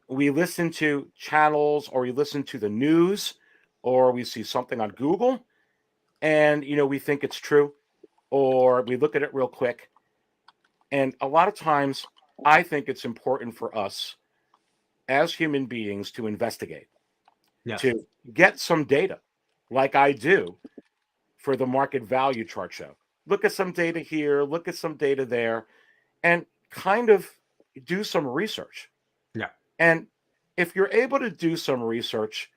we listen to channels or we listen to the news or we see something on Google and, we think it's true, or we look at it real quick. And a lot of times I think it's important for us as human beings to investigate, to get some data like I do for the market value chart show. Look at some data here, look at some data there, and kind of do some research. Yeah. And if you're able to do some research,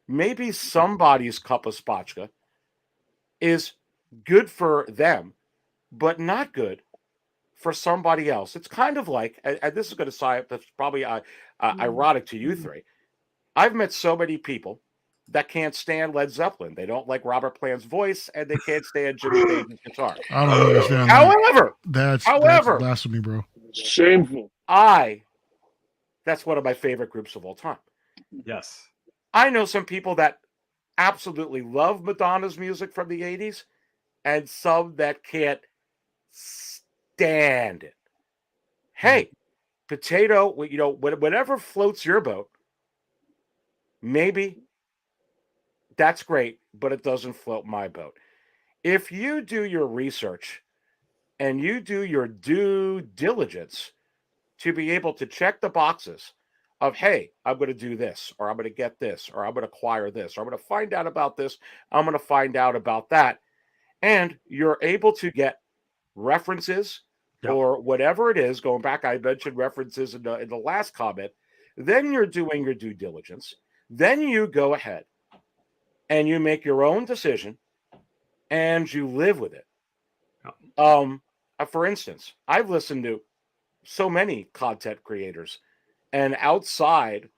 maybe somebody's cup of spatchka is good for them, but not good for somebody else. It's kind of like, and this is going to sound that's probably ironic to you three. I've met so many people that can't stand Led Zeppelin. They don't like Robert Plant's voice, and they can't stand Jimmy Page's guitar. I don't understand. However, That's blasphemy, bro. Shameful. That's one of my favorite groups of all time. Yes. I know some people that absolutely love Madonna's music from the 80s, and some that can't stand it. Hey, potato, whatever floats your boat, maybe that's great, but it doesn't float my boat. If you do your research and you do your due diligence to be able to check the boxes of, hey, I'm going to do this, or I'm going to get this, or I'm going to acquire this, or I'm going to find out about this, I'm going to find out about that, and you're able to get references or whatever it is, going back, I mentioned references in the last comment, then you're doing your due diligence. Then you go ahead and you make your own decision and you live with it. For instance, I've listened to so many content creators, and outside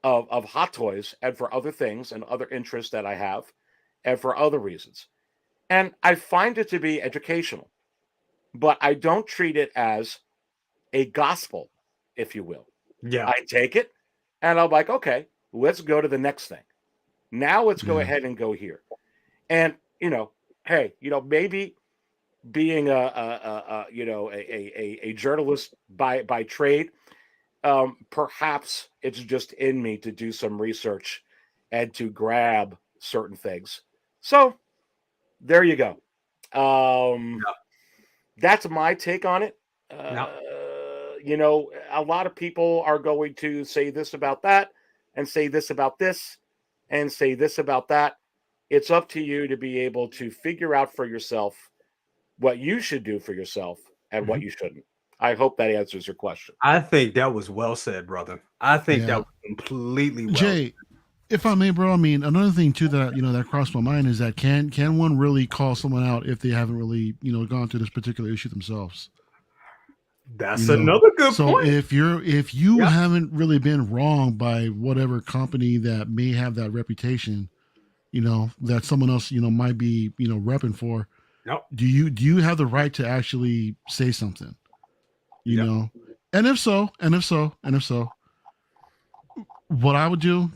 of Hot Toys and for other things and other interests that I have and for other reasons. And I find it to be educational, but I don't treat it as a gospel, if you will. Yeah. I take it and I'm like, okay, let's go to the next thing. Now let's go ahead and go here. And, hey, maybe being a journalist by trade, perhaps it's just in me to do some research and to grab certain things. So there you go. That's my take on it. A lot of people are going to say this about that and say this about this and say this about that. It's up to you to be able to figure out for yourself what you should do for yourself and what you shouldn't. I hope that answers your question. I think that was well said, brother. I think that was completely well Jay, if I may, bro, I mean, another thing too that that crossed my mind is that can one really call someone out if they haven't really gone through this particular issue themselves? That's another good point. So if you haven't really been wrong by whatever company that may have that reputation, that someone else might be repping for, do you have the right to actually say something? And if so, what I would do,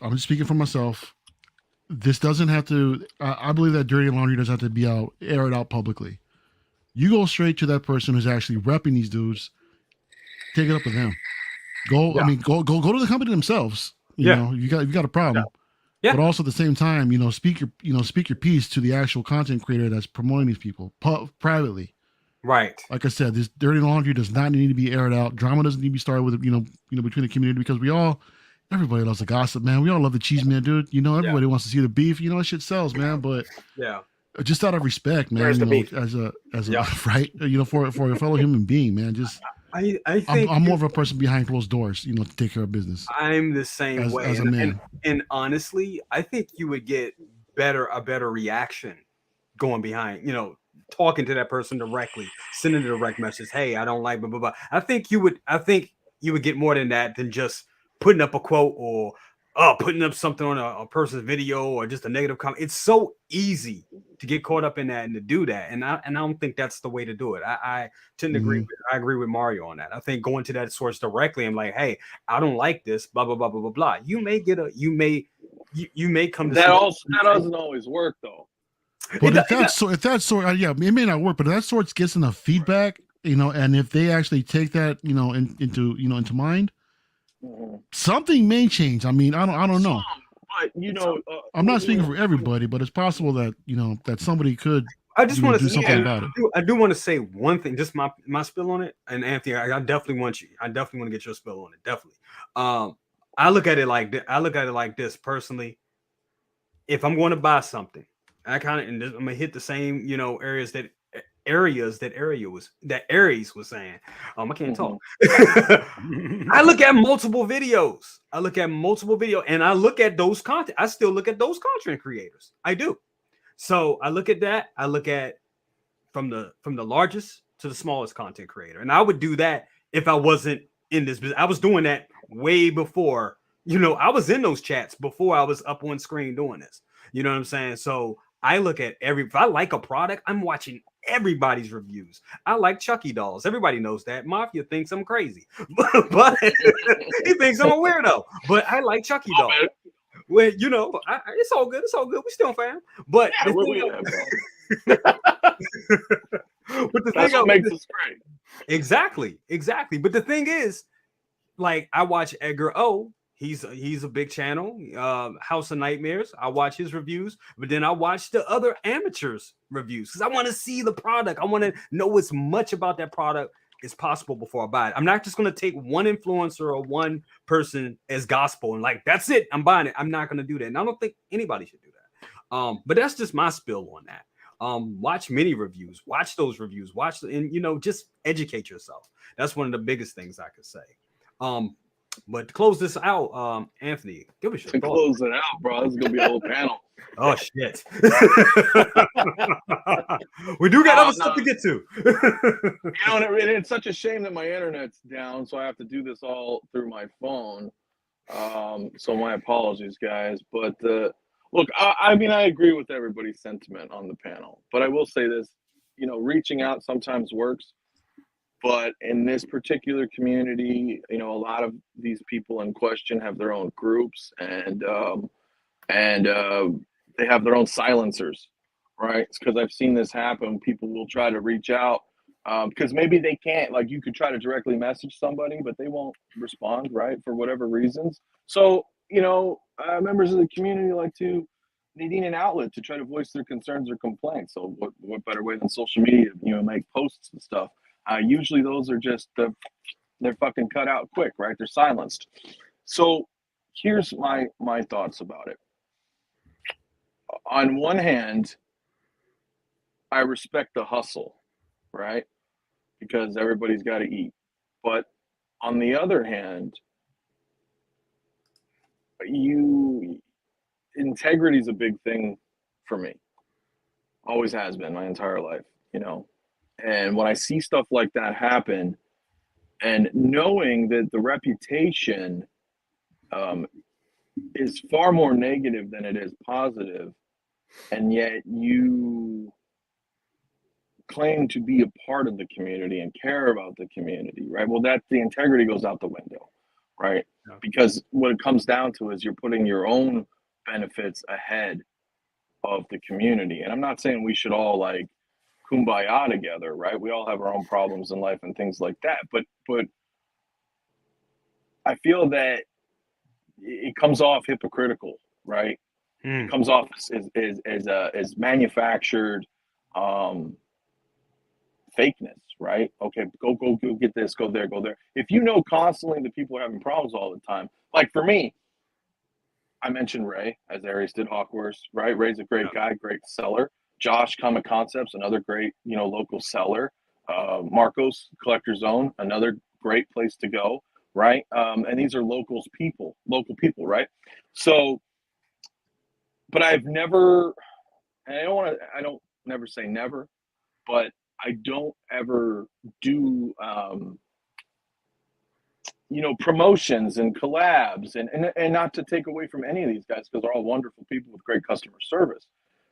I'm just speaking for myself. This doesn't have to. I believe that dirty laundry doesn't have to be aired out publicly. You go straight to that person who's actually repping these dudes. Take it up with them. Go to the company themselves. You know, you got a problem. Yeah. But also at the same time, speak your piece to the actual content creator that's promoting these people privately. Right. Like I said, this dirty laundry does not need to be aired out. Drama doesn't need to be started with between the community, because everybody loves the gossip, man. We all love the cheese man, dude. Everybody wants to see the beef. That shit sells, man. But just out of respect, man. As a right, for a fellow human being, man. I think I'm more of a person behind closed doors, to take care of business. I'm the same way. As a man. And honestly, I think you would get a better reaction going behind, talking to that person directly, sending a direct message. Hey, I don't like blah blah blah. I think you would get more than that, than just putting up a quote or putting up something on a person's video or just a negative comment. It's so easy to get caught up in that and to do that. And I don't think that's the way to do it. I tend to agree. I agree with Mario on that. I think going to that source directly and like, hey, I don't like this, blah, blah, blah, blah, blah, blah. You may come to that doesn't always work though. But if that sort, it may not work, but if that sort gets enough feedback, and if they actually take that, into mind, something may change. I mean, I don't know. But I'm not speaking for everybody, but it's possible that that somebody could. I just want to do something about it. I do want to say one thing, just my spill on it. And Anthony, I definitely want to get your spill on it. Definitely. I look at it like this personally. If I'm going to buy something, I'm gonna hit the same areas that Aries was saying. I can't talk. I look at multiple videos. And I look at those content. I still look at those content creators. I do. So I look at that. I look at from the largest to the smallest content creator. And I would do that if I wasn't in this business. I was doing that way before You know, I was in those chats before I was up on screen doing this. You know what I'm saying? So I look at if I like a product, I'm watching everybody's reviews. I like Chucky dolls. Everybody knows that. Mafia thinks I'm crazy, but he thinks I'm a weirdo. But I like Chucky dolls. Well, you know, it's all good. It's all good. We still fam. But Yeah, that's what makes us great. Exactly. But the thing is, like, I watch Edgar O. He's a big channel, House of Nightmares. I watch his reviews, but then I watch the other amateurs reviews because I want to see the product. I want to know as much about that product as possible before I buy it. I'm not just going to take one influencer or one person as gospel and like, that's it, I'm buying it. I'm not going to do that. And I don't think anybody should do that. But that's just my spill on that. Watch many reviews, watch those reviews, and, you know, just educate yourself. That's one of the biggest things I could say. But to close this out, Anthony, give us your thoughts. Close it out, bro. This is gonna be a whole panel. Oh shit. We do got other stuff to get to. You know, and it's such a shame that my internet's down, so I have to do this all through my phone. So my apologies, guys. But look, I mean, I agree with everybody's sentiment on the panel, but I will say this: you know, reaching out sometimes works. But in this particular community, you know, a lot of these people in question have their own groups and they have their own silencers, right? Because I've seen this happen. People will try to reach out because maybe they can't. Like, you could try to directly message somebody, but they won't respond, right, for whatever reasons. So, you know, members of the community they need an outlet to try to voice their concerns or complaints. So what better way than social media, you know, make posts and stuff. Usually those are just they're fucking cut out quick, right? They're silenced. So here's my thoughts about it. On one hand, I respect the hustle, right? Because everybody's got to eat. But on the other hand, integrity is a big thing for me. Always has been my entire life, you know. And when I see stuff like that happen, and knowing that the reputation is far more negative than it is positive, and yet you claim to be a part of the community and care about the community, right? Well, the integrity goes out the window, right? Yeah. Because what it comes down to is you're putting your own benefits ahead of the community. And I'm not saying we should all like kumbaya together, right? We all have our own problems in life and things like that. But I feel that it comes off hypocritical, right? It comes off as manufactured fakeness, right? Okay, go get this, go there. If you know constantly that people are having problems all the time, like for me, I mentioned Ray, as Aries did Hawkworth, right? Ray's a great guy, great seller. Josh, Comic Concepts, another great, you know, local seller. Marcos, Collector Zone, another great place to go, right? And these are local people, right? So, but I've never, and I don't never say never, but I don't ever do, you know, promotions and collabs and not to take away from any of these guys, because they're all wonderful people with great customer service.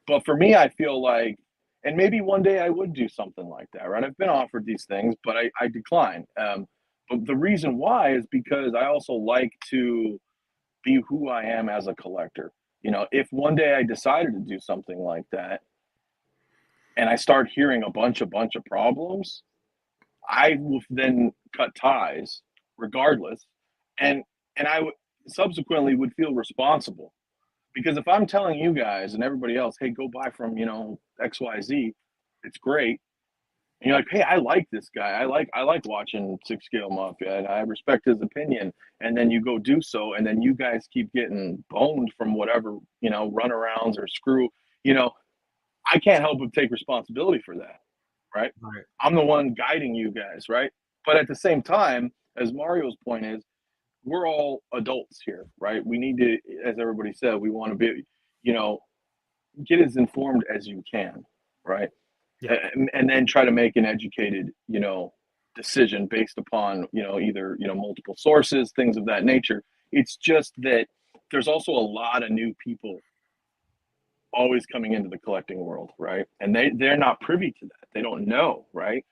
But for me, I feel like, and maybe one day I would do something like that, right? I've been offered these things, but I decline. But the reason why is because I also like to be who I am as a collector. You know, if one day I decided to do something like that and I start hearing a bunch of problems, I will then cut ties regardless. And I subsequently would feel responsible. Because if I'm telling you guys and everybody else, hey, go buy from, you know, XYZ, it's great. And you're like, hey, I like this guy. I like watching Scale Mafia and I respect his opinion. And then you go do so. And then you guys keep getting boned from whatever, you know, runarounds or screw, you know, I can't help but take responsibility for that. Right? I'm the one guiding you guys. Right. But at the same time, as Mario's point is, we're all adults here, right? We need to, as everybody said, we want to be, you know, get as informed as you can, right? Yeah. And then try to make an educated, you know, decision based upon, you know, either, you know, multiple sources, things of that nature. It's just that there's also a lot of new people always coming into the collecting world, right? And they're not privy to that. They don't know, right?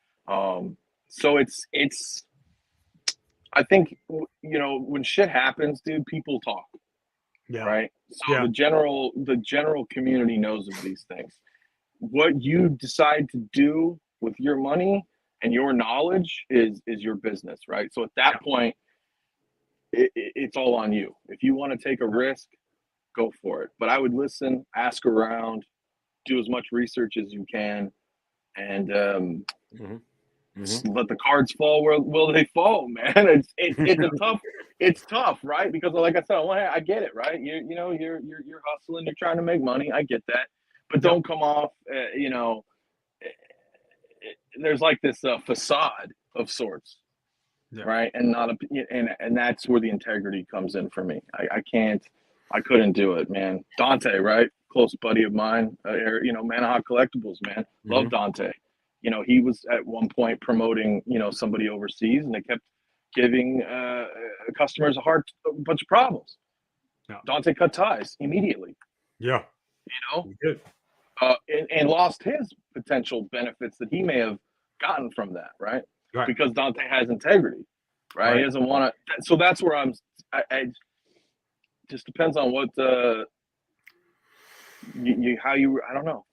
So it's I think, you know, when shit happens, dude, people talk, Yeah. right? So the general community knows of these things. What you decide to do with your money and your knowledge is your business, right? So at that point, it's all on you. If you want to take a risk, go for it. But I would listen, ask around, do as much research as you can, and let the cards fall where will they fall, man. It's tough, right? Because like I said, I get it, right? You're hustling, you're trying to make money. I get that, but don't come off, you know. There's like this facade of sorts, right? And not and that's where the integrity comes in for me. I couldn't do it, man. Dante, right? Close buddy of mine, you know, man of Hot Collectibles, man. Love Dante. You know, he was at one point promoting, you know, somebody overseas, and they kept giving customers a bunch of problems. Yeah. Dante cut ties immediately. Yeah. You know, and lost his potential benefits that he may have gotten from that, right? Because Dante has integrity, right? He doesn't want to. So that's where I just depends on what I don't know.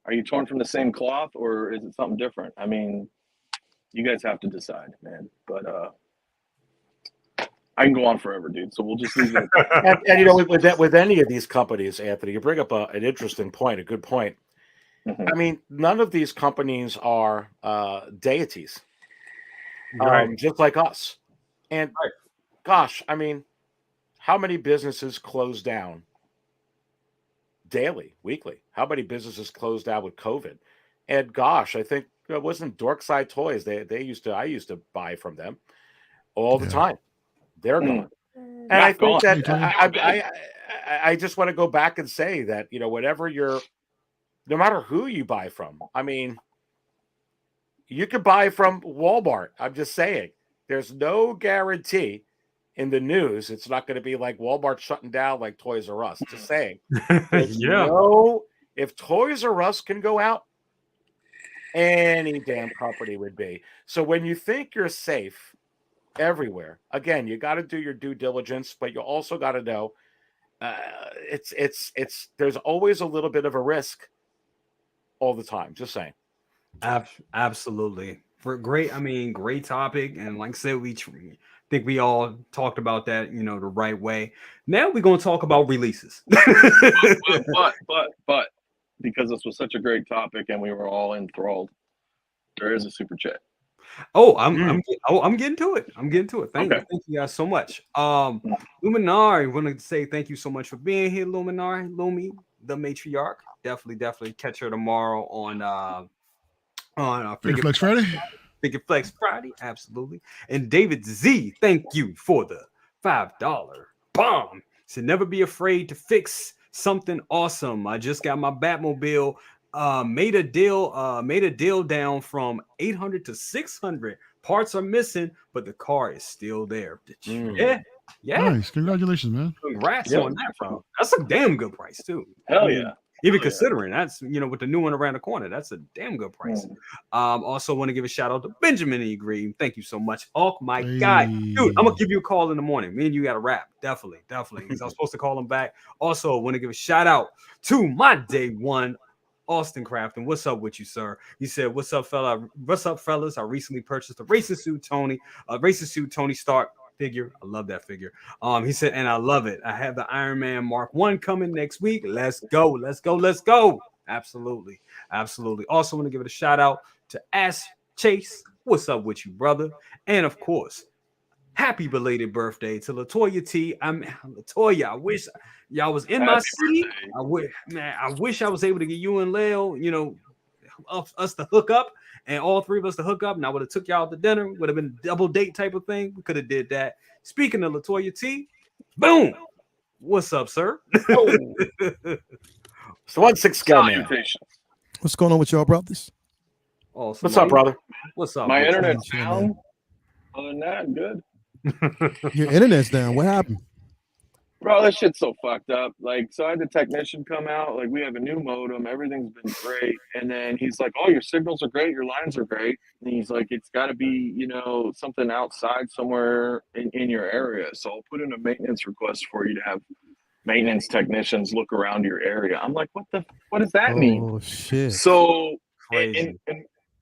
Are you torn from the same cloth, or is it something different? I mean, you guys have to decide, man. But I can go on forever, dude. So we'll just leave it. And you know, with any of these companies, Anthony, you bring up an interesting point, a good point. I mean, none of these companies are deities, just like us. And gosh, I mean, how many businesses close down daily, weekly? How many businesses closed down with COVID? And gosh, I think it wasn't Dorkside Toys. I used to buy from them all the time. They're gone. And I think that I just want to go back and say that, you know, no matter who you buy from, I mean, you could buy from Walmart. I'm just saying, there's no guarantee in the news it's not going to be like Walmart shutting down like Toys R Us. Just saying. If Toys R Us can go out, any damn company would be. So when you think you're safe everywhere, again, you got to do your due diligence, but you also got to know there's always a little bit of a risk all the time. Just saying. Absolutely. Great topic. And like I said, we think we all talked about that, you know, the right way. Now we're going to talk about releases. but because this was such a great topic and we were all enthralled, there is a super chat. I'm getting to it. Thank you guys so much. Luminari, wanted to say thank you so much for being here, Luminari. Lumi, the matriarch. Definitely catch her tomorrow on Figure Flex Friday. Figure Flex Friday, absolutely. And David Z, thank you for the $5 bomb. So never be afraid to fix something awesome. I just got my Batmobile. Made a deal down from 800 to 600. Parts are missing, but the car is still there. Yeah. Nice. Congratulations, man. Congrats on that, bro. That's a damn good price too. Hell yeah. Even considering that's, you know, with the new one around the corner, that's a damn good price. Also want to give a shout out to Benjamin E. Green. Thank you so much. Oh my God, dude, I'm gonna give you a call in the morning. Me and you got to rap. Definitely. Because I was supposed to call him back. Also want to give a shout out to my day one, Austin Crafton. What's up with you, sir? He said, "What's up, fella? What's up, fellas? I recently purchased a Racing Suit Tony Stark figure. I love that figure. He said, and I love it. I have the Iron Man Mark 1 coming next week. Let's go. Absolutely. Also want to give it a shout out to Ash Chase. What's up with you, brother? And of course, happy belated birthday to Latoya T. Latoya, I wish y'all was in my city. I wish I was able to get you and Leo, you know, us to hook up. And all three of us to hook up, and I would have took y'all out to dinner. Would have been a double date type of thing. We could have did that. Speaking of Latoya T, boom. What's up, sir? So OneSixthScaleMan. What's going on with y'all, brothers? What's up, brother? What's up? My internet's down. Other than that, good. Your internet's down. What happened? Bro, this shit's so fucked up. Like, so I had the technician come out. Like, we have a new modem. Everything's been great. And then he's like, "Oh, your signals are great. Your lines are great." And he's like, "It's got to be, something outside somewhere in your area. So I'll put in a maintenance request for you to have maintenance technicians look around your area." I'm like, what does that mean? Oh shit. So, Crazy.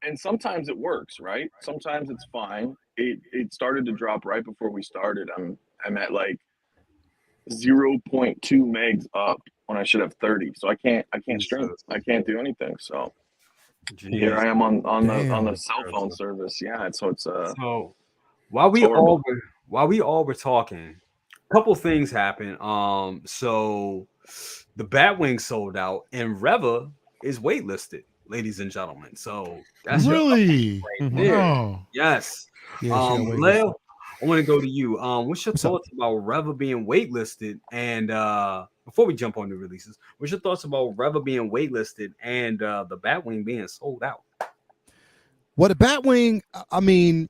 and sometimes it works, right? Sometimes it's fine. It started to drop right before we started. I'm at like 0.2 megs up when I should have 30. So I can't stream. I can't do anything. So here I am on the cell phone service. Yeah. So while we horrible. all were talking, a couple things happened. So the Batwing sold out and Reva is waitlisted, ladies and gentlemen. So that's Really? right there. Wow. Yes. Yeah, Leo, I want to go to you. What's your thoughts about Reva being waitlisted? And before we jump on the releases, what's your thoughts about Reva being waitlisted and the Batwing being sold out? Well, the Batwing, I mean,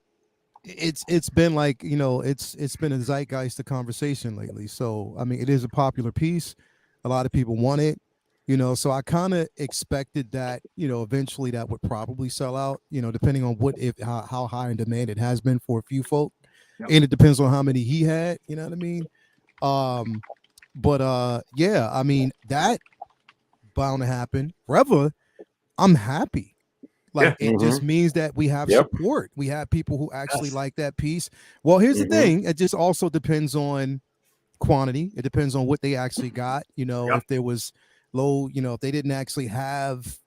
it's been like, it's been a zeitgeist of conversation lately. So I mean, it is a popular piece. A lot of people want it. So I kind of expected that, eventually that would probably sell out, depending on how high in demand it has been for a few folk. Yep. And it depends on how many he had, you know what I mean? Yeah, I mean, that bound to happen. Reva, I'm happy. Like, it just means that we have support. We have people who actually like that piece. Well, here's the thing. It just also depends on quantity. It depends on what they actually got. If there was low, if they didn't actually have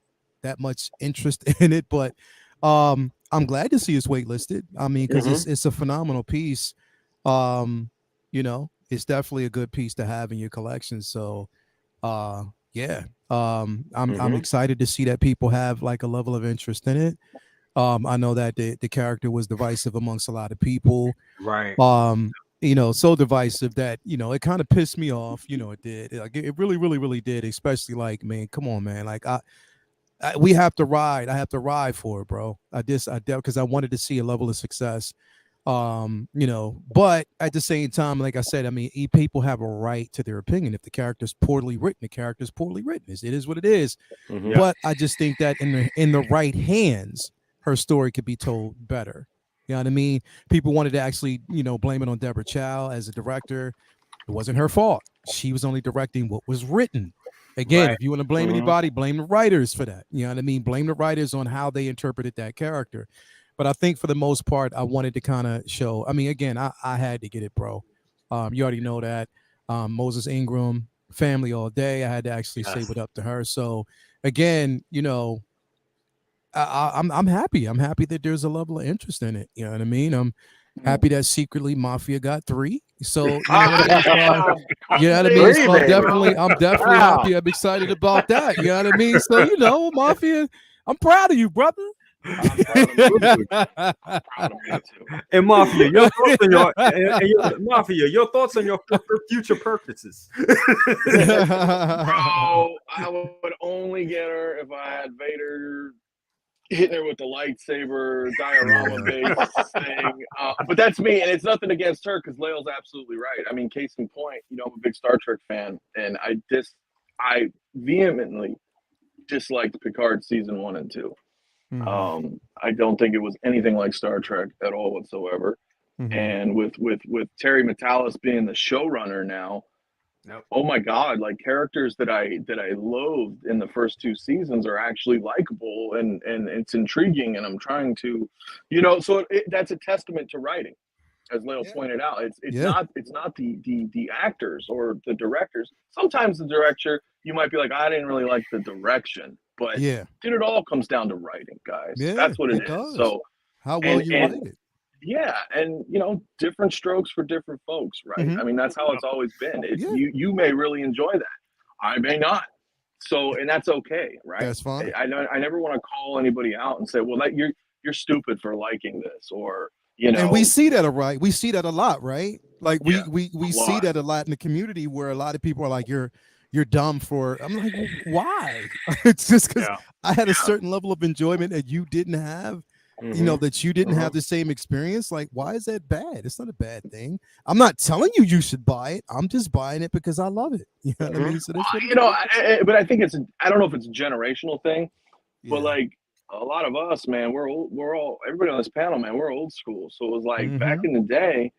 that much interest in it. But I'm glad to see it's waitlisted. I mean, because it's a phenomenal piece. It's definitely a good piece to have in your collection. So yeah. I'm excited to see that people have like a level of interest in it. I know that the character was divisive amongst a lot of people. Right. So divisive that, it kind of pissed me off. It did. Like, it really, really, really did. Especially like, man, come on, man. Like we have to ride. I have to ride for it, bro. Because I wanted to see a level of success. But at the same time, like I said, I mean, people have a right to their opinion. If the character's poorly written, the character's poorly written. It is what it is. But I just think that in the right hands, her story could be told better. You know what I mean? People wanted to actually, blame it on Deborah Chow as a director. It wasn't her fault. She was only directing what was written. Again, if you want to blame anybody, blame the writers for that. You know what I mean? Blame the writers on how they interpreted that character. But I think for the most part, I wanted to kind of show. I mean, again, I had to get it, bro. You already know that. Moses Ingram, family all day. I had to actually say what up to her. So again, I'm happy. I'm happy that there's a level of interest in it. You know what I mean? I'm happy that secretly Mafia got 3. So you know what I mean? So I'm definitely happy. I'm excited about that. You know what I mean? So Mafia, I'm proud of you, brother. And Mafia, your thoughts on your future purchases. Bro, I would only get her if I had Vader hitting her with the lightsaber diorama base thing. But that's me, and it's nothing against her because Leo's absolutely right. I mean, case in point, I'm a big Star Trek fan, and I vehemently disliked Picard season 1 and 2. I don't think it was anything like Star Trek at all whatsoever. And with Terry Matalas being the showrunner now, oh my God, like characters that I loathed in the first 2 seasons are actually likable and it's intriguing, and I'm trying to, so that's a testament to writing, as Leo pointed out. It's not the actors or the directors. Sometimes the director, you might be like, I didn't really like the direction, but dude, it all comes down to writing, guys. That's what it is. Does. So how well you write it. Yeah, and different strokes for different folks, right? I mean, that's how it's always been. You may really enjoy that, I may not. So, and that's okay, right? That's fine. I never want to call anybody out and say, well, you're stupid for liking this, or And we see that, right? We see that a lot, right? Like we see that a lot in the community where a lot of people are like, you're dumb for. I'm like, why? It's just because I had a certain level of enjoyment that you didn't have. you know, that you didn't have the same experience, like, why is that bad? It's not a bad thing. I'm not telling you you should buy it. I'm just buying it because I love it. You know what I mean? So that's what You know, but I think I don't know if it's a generational thing, but like a lot of us, man, we're all everybody on this panel, man, we're old school. So it was like back in the day,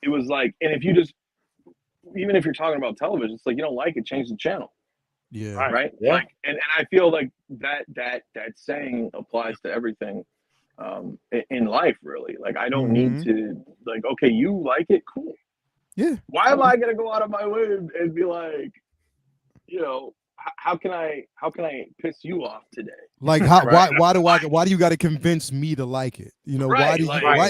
it was like, and if you just, even if you're talking about television, it's like you don't like it, change the channel. Yeah. Right. Yeah. Like, and I feel like that saying applies to everything in life, really. Like, I don't need to, like, okay, you like it, cool. Yeah. Why am I gonna go out of my way and be like, you know, how can I piss you off today? Like, how? Why do you got to convince me to like it? You know, why do you?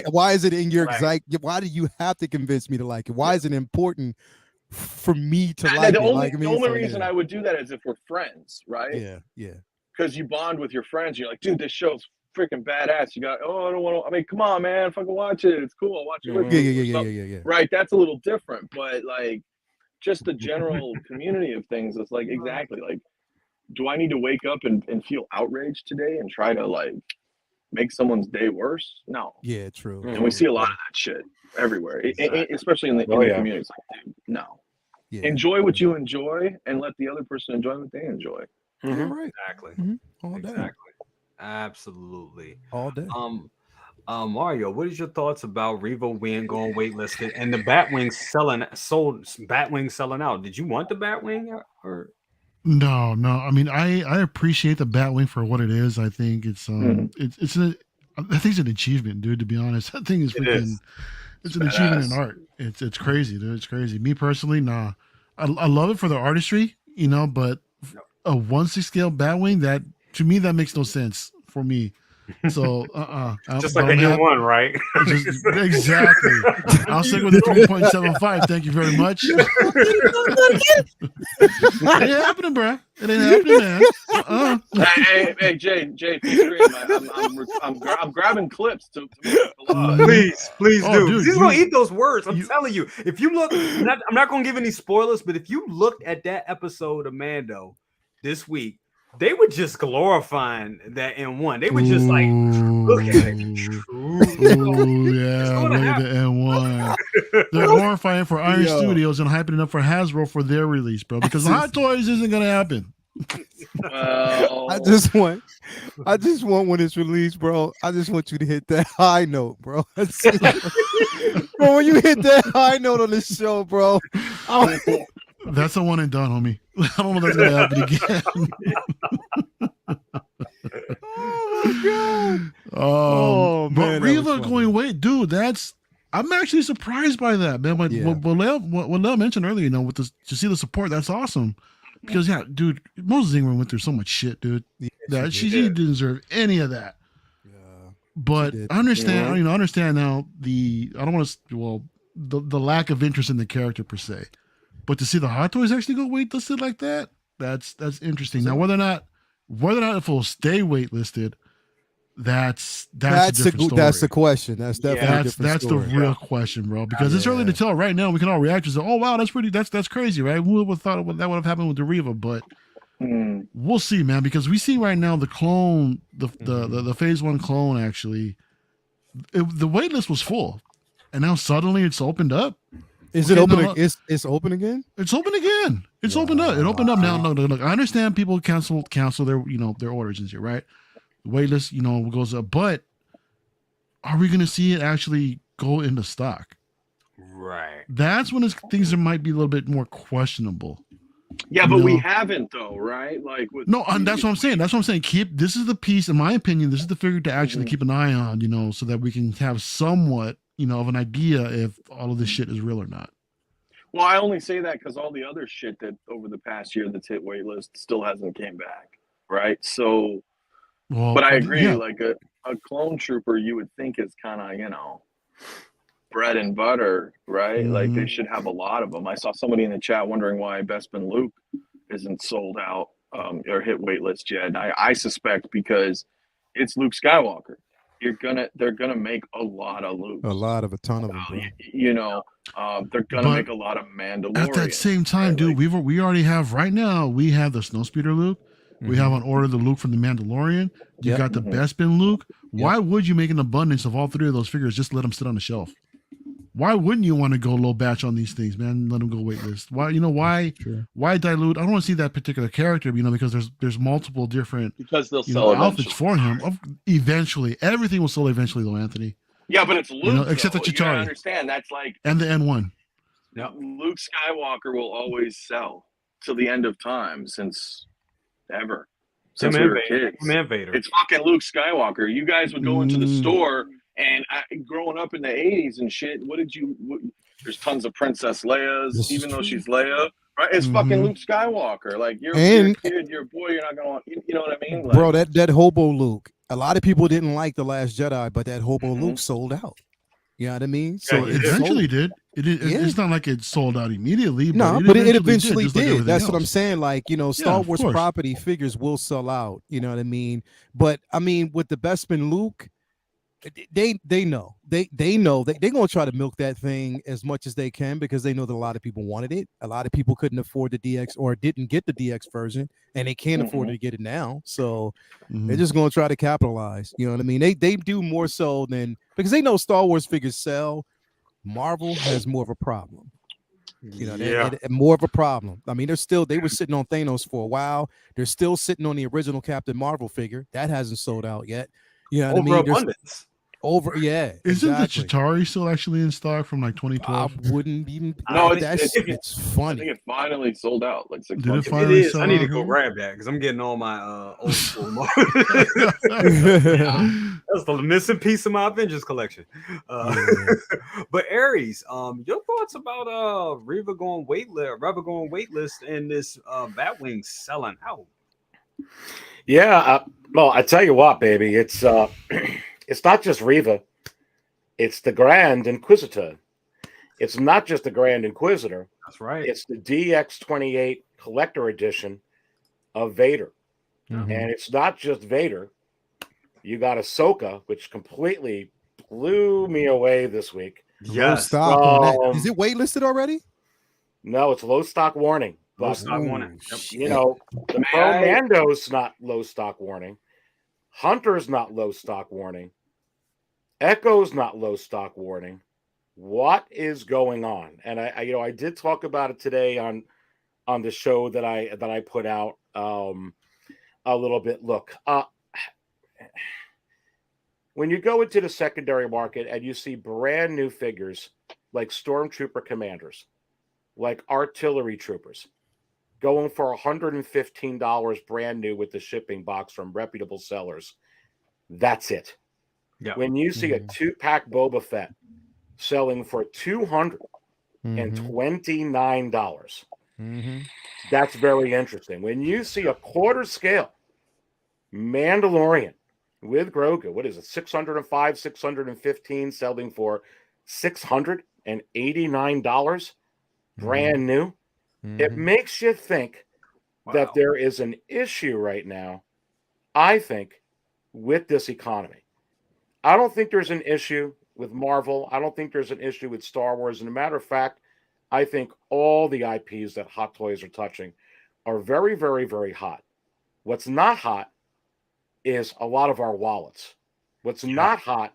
Why is it in your exact? Why do you have to convince me to like it? Why is it important for me to like it? The only reason I would do that is if we're friends, right? Yeah, yeah. Because you bond with your friends. You're like, dude, this show's freaking badass. You got, I don't want to. I mean, come on, man, fucking watch it. It's cool. I'll watch it with you. Yeah. Right, that's a little different, but like, just the general community of things. It's like, exactly, like, do I need to wake up and feel outraged today and try to like make someone's day worse? No. Yeah, true. And we see a lot of that shit everywhere, especially in the community. It's like, dude, no. Yeah. Enjoy what you enjoy and let the other person enjoy what they enjoy. Right. Exactly. All day. Exactly. Absolutely. All day. Mario, what is your thoughts about Revo Wing going waitlisted and the Batwing selling out? Did you want the Batwing or? No. I mean, I appreciate the Batwing for what it is. I think it's I think it's an achievement, dude. To be honest, that thing is freaking. It's an achievement in art. It's crazy, dude. It's crazy. Me personally, nah. I love it for the artistry, you know, but a 1/6 scale Batwing, that to me that makes no sense for me. So just like a one, right? Exactly. I'll stick with the 3.75. Thank you very much. It ain't happening, bro. It ain't happening, man. Hey, Jay, I'm grabbing clips to please do. Dude, He's gonna eat those words. I'm telling you. If you look, I'm not gonna give any spoilers, but if you looked at that episode of Mando this week, they were just glorifying that N1. They were just like, look at it. Ooh, yeah, look at the N1. They're glorifying for Iron Studios and hyping it up for Hasbro for their release, bro. Because Hot Toys isn't gonna happen. I just want when it's released, bro. I just want you to hit that high note, bro. Bro, when you hit that high note on this show, bro. That's a one and done, homie. I don't know if that's gonna happen again. Oh my god! But Reva going, wait, dude, I'm actually surprised by that, man. What Leo mentioned earlier, you know, with this, to see the support, that's awesome. Because dude, Moses Ingram went through so much shit, dude. Yeah, she didn't deserve any of that. Yeah, but I understand. I understand now the lack of interest in the character per se. But to see the Hot Toys actually go waitlisted like that, that's interesting. Now, whether or not it will stay waitlisted, that's a different story. That's the question. That's definitely that's the real question, bro. Because it's early to tell right now. We can all react and say, "Oh wow, that's crazy, right?" Who would have thought that would have happened with the Reva? But we'll see, man. Because we see right now the clone, the Phase 1 clone actually, the waitlist was full, and now suddenly it's opened up. Is it open? It's open again. It's open again. It's opened up. It opened up now. Look, I understand people cancel their their orders and shit, right? The waitlist, goes up, but are we going to see it actually go into stock? Right. That's when things might be a little bit more questionable. Yeah, but we haven't though, right? Like that's what I'm saying. That's what I'm saying. This is the piece, in my opinion. This is the figure to actually keep an eye on, so that we can have somewhat. Of an idea if all of this shit is real or not. Well, I only say that because all the other shit that over the past year that's hit waitlist still hasn't came back, right? So, but I agree. Yeah. Like a clone trooper, you would think is kind of bread and butter, right? Like they should have a lot of them. I saw somebody in the chat wondering why Bespin Luke isn't sold out or hit waitlist yet. I suspect because it's Luke Skywalker. They're gonna make a lot of Luke. A ton of them, bro. They're gonna make a lot of Mandalorian. At that same time, dude, we already have right now. We have the Snowspeeder Luke, We have on order the Luke from the Mandalorian. You Yep. got the Bespin Luke. Why would you make an abundance of all three of those figures? Just let them sit on the shelf. Why wouldn't you want to go low batch on these things, man? Let them go waitlist. Why, why dilute? I don't want to see that particular character, because there's multiple different because they'll sell outfits for him. Eventually, everything will sell eventually, though, Anthony. Yeah, but it's Luke, except the You gotta Chitauri. understand that's like And the N1. Yep. Luke Skywalker will always sell till the end of time, since ever. Since we were kids. Vader. It's fucking Luke Skywalker. You guys would go into the store, and growing up in the 80s and shit, there's tons of Princess Leia's, even though she's Leia. Right? It's fucking Luke Skywalker. Like, you're a kid, you're a boy, you're not going to want, you know what I mean? Like, bro, that hobo Luke. A lot of people didn't like The Last Jedi, but that hobo Luke sold out. You know what I mean? So it eventually did. It's not like it sold out immediately. No, but it eventually did. Like that's what I'm saying. Like, Star Wars property figures will sell out. You know what I mean? But I mean, with the Bespin Luke, they know that they're gonna try to milk that thing as much as they can, because they know that a lot of people wanted it. A lot of people couldn't afford the DX or didn't get the DX version, and they can't afford to get it now. So they're just gonna try to capitalize. You know what I mean? They do more so than, because they know Star Wars figures sell. Marvel has more of a problem. They more of a problem. I mean, they were sitting on Thanos for a while. They're still sitting on the original Captain Marvel figure that hasn't sold out yet. You know what I mean? Abundance. Isn't the Chitauri still actually in stock from like 2012? I wouldn't even. No, it's funny. I think it finally sold out like 6 Did months it ago. finally It is. sell I need out? to go grab that because I'm getting all my old school. That's the missing piece of my Avengers collection. But Aries, your thoughts about Reva going waitlist, and this Batwing selling out? Yeah, well, I tell you what, baby, it's not just Reva, it's the Grand Inquisitor. It's not just the Grand Inquisitor. That's right. It's the DX28 collector edition of Vader. And it's not just Vader. You got Ahsoka, which completely blew me away this week. Low stock on that. Is it waitlisted already? No, it's low stock warning. Low stock warning. The Mando's not low stock warning. Hunter's not low stock warning. Echo's not low stock warning. What is going on? And I did talk about it today on the show that I put out a little bit. Look, when you go into the secondary market and you see brand new figures like Stormtrooper commanders, like artillery troopers, going for $115 brand new with the shipping box from reputable sellers, that's it. Yeah. When you see a 2-pack Boba Fett selling for $229, that's very interesting. When you see a quarter scale Mandalorian with Grogu, what is it, 605, 615, selling for $689 brand new, it makes you think that there is an issue right now, I think, with this economy. I don't think there's an issue with Marvel. I don't think there's an issue with Star Wars. And a matter of fact, I think all the IPs that Hot Toys are touching are very, very, very hot. What's not hot is a lot of our wallets. What's not hot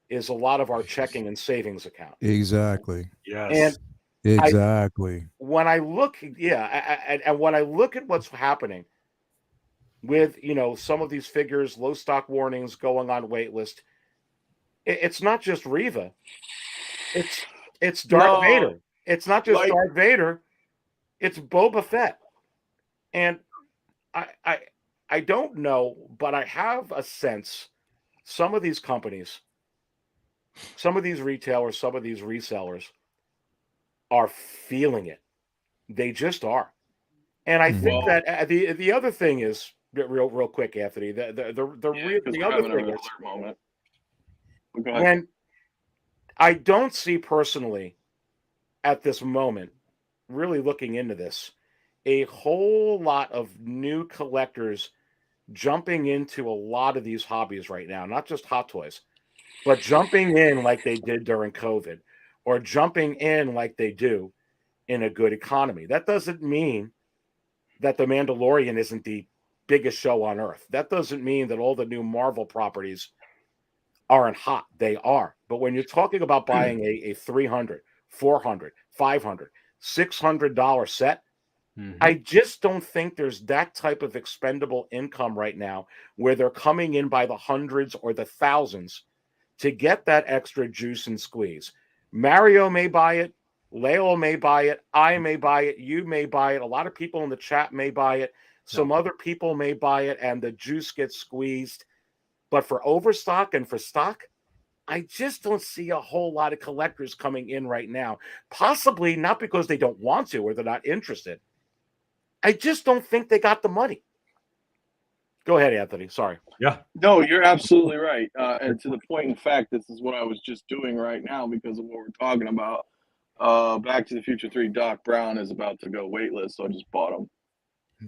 is a lot of our checking and savings account. Exactly. Yes. And exactly. when I look, and when I look at what's happening with, some of these figures, low stock warnings going on waitlist, it's not just Reva. It's Darth Vader. It's not just Darth Vader. It's Boba Fett. And I don't know, but I have a sense some of these companies, some of these retailers, some of these resellers are feeling it. They just are. And I think that the other thing is real quick, Anthony. The other thing is moment. when I don't see personally at this moment, really looking into this, a whole lot of new collectors jumping into a lot of these hobbies right now, not just Hot Toys, but jumping in like they did during COVID, or jumping in like they do in a good economy. That doesn't mean that the Mandalorian isn't the biggest show on earth. That doesn't mean that all the new Marvel properties aren't hot. They are. But when you're talking about buying a $300, $400, $500, $600 set, I just don't think there's that type of expendable income right now where they're coming in by the hundreds or the thousands to get that extra juice and squeeze. Mario may buy it. Leo may buy it. I may buy it. You may buy it. A lot of people in the chat may buy it. Some other people may buy it, and the juice gets squeezed. But for overstock and for stock, I just don't see a whole lot of collectors coming in right now. Possibly not because they don't want to or they're not interested. I just don't think they got the money. Go ahead, Anthony. Sorry. Yeah. No, you're absolutely right. And to the point, in fact, this is what I was just doing right now because of what we're talking about. Back to the Future 3, Doc Brown is about to go waitlist, so I just bought him.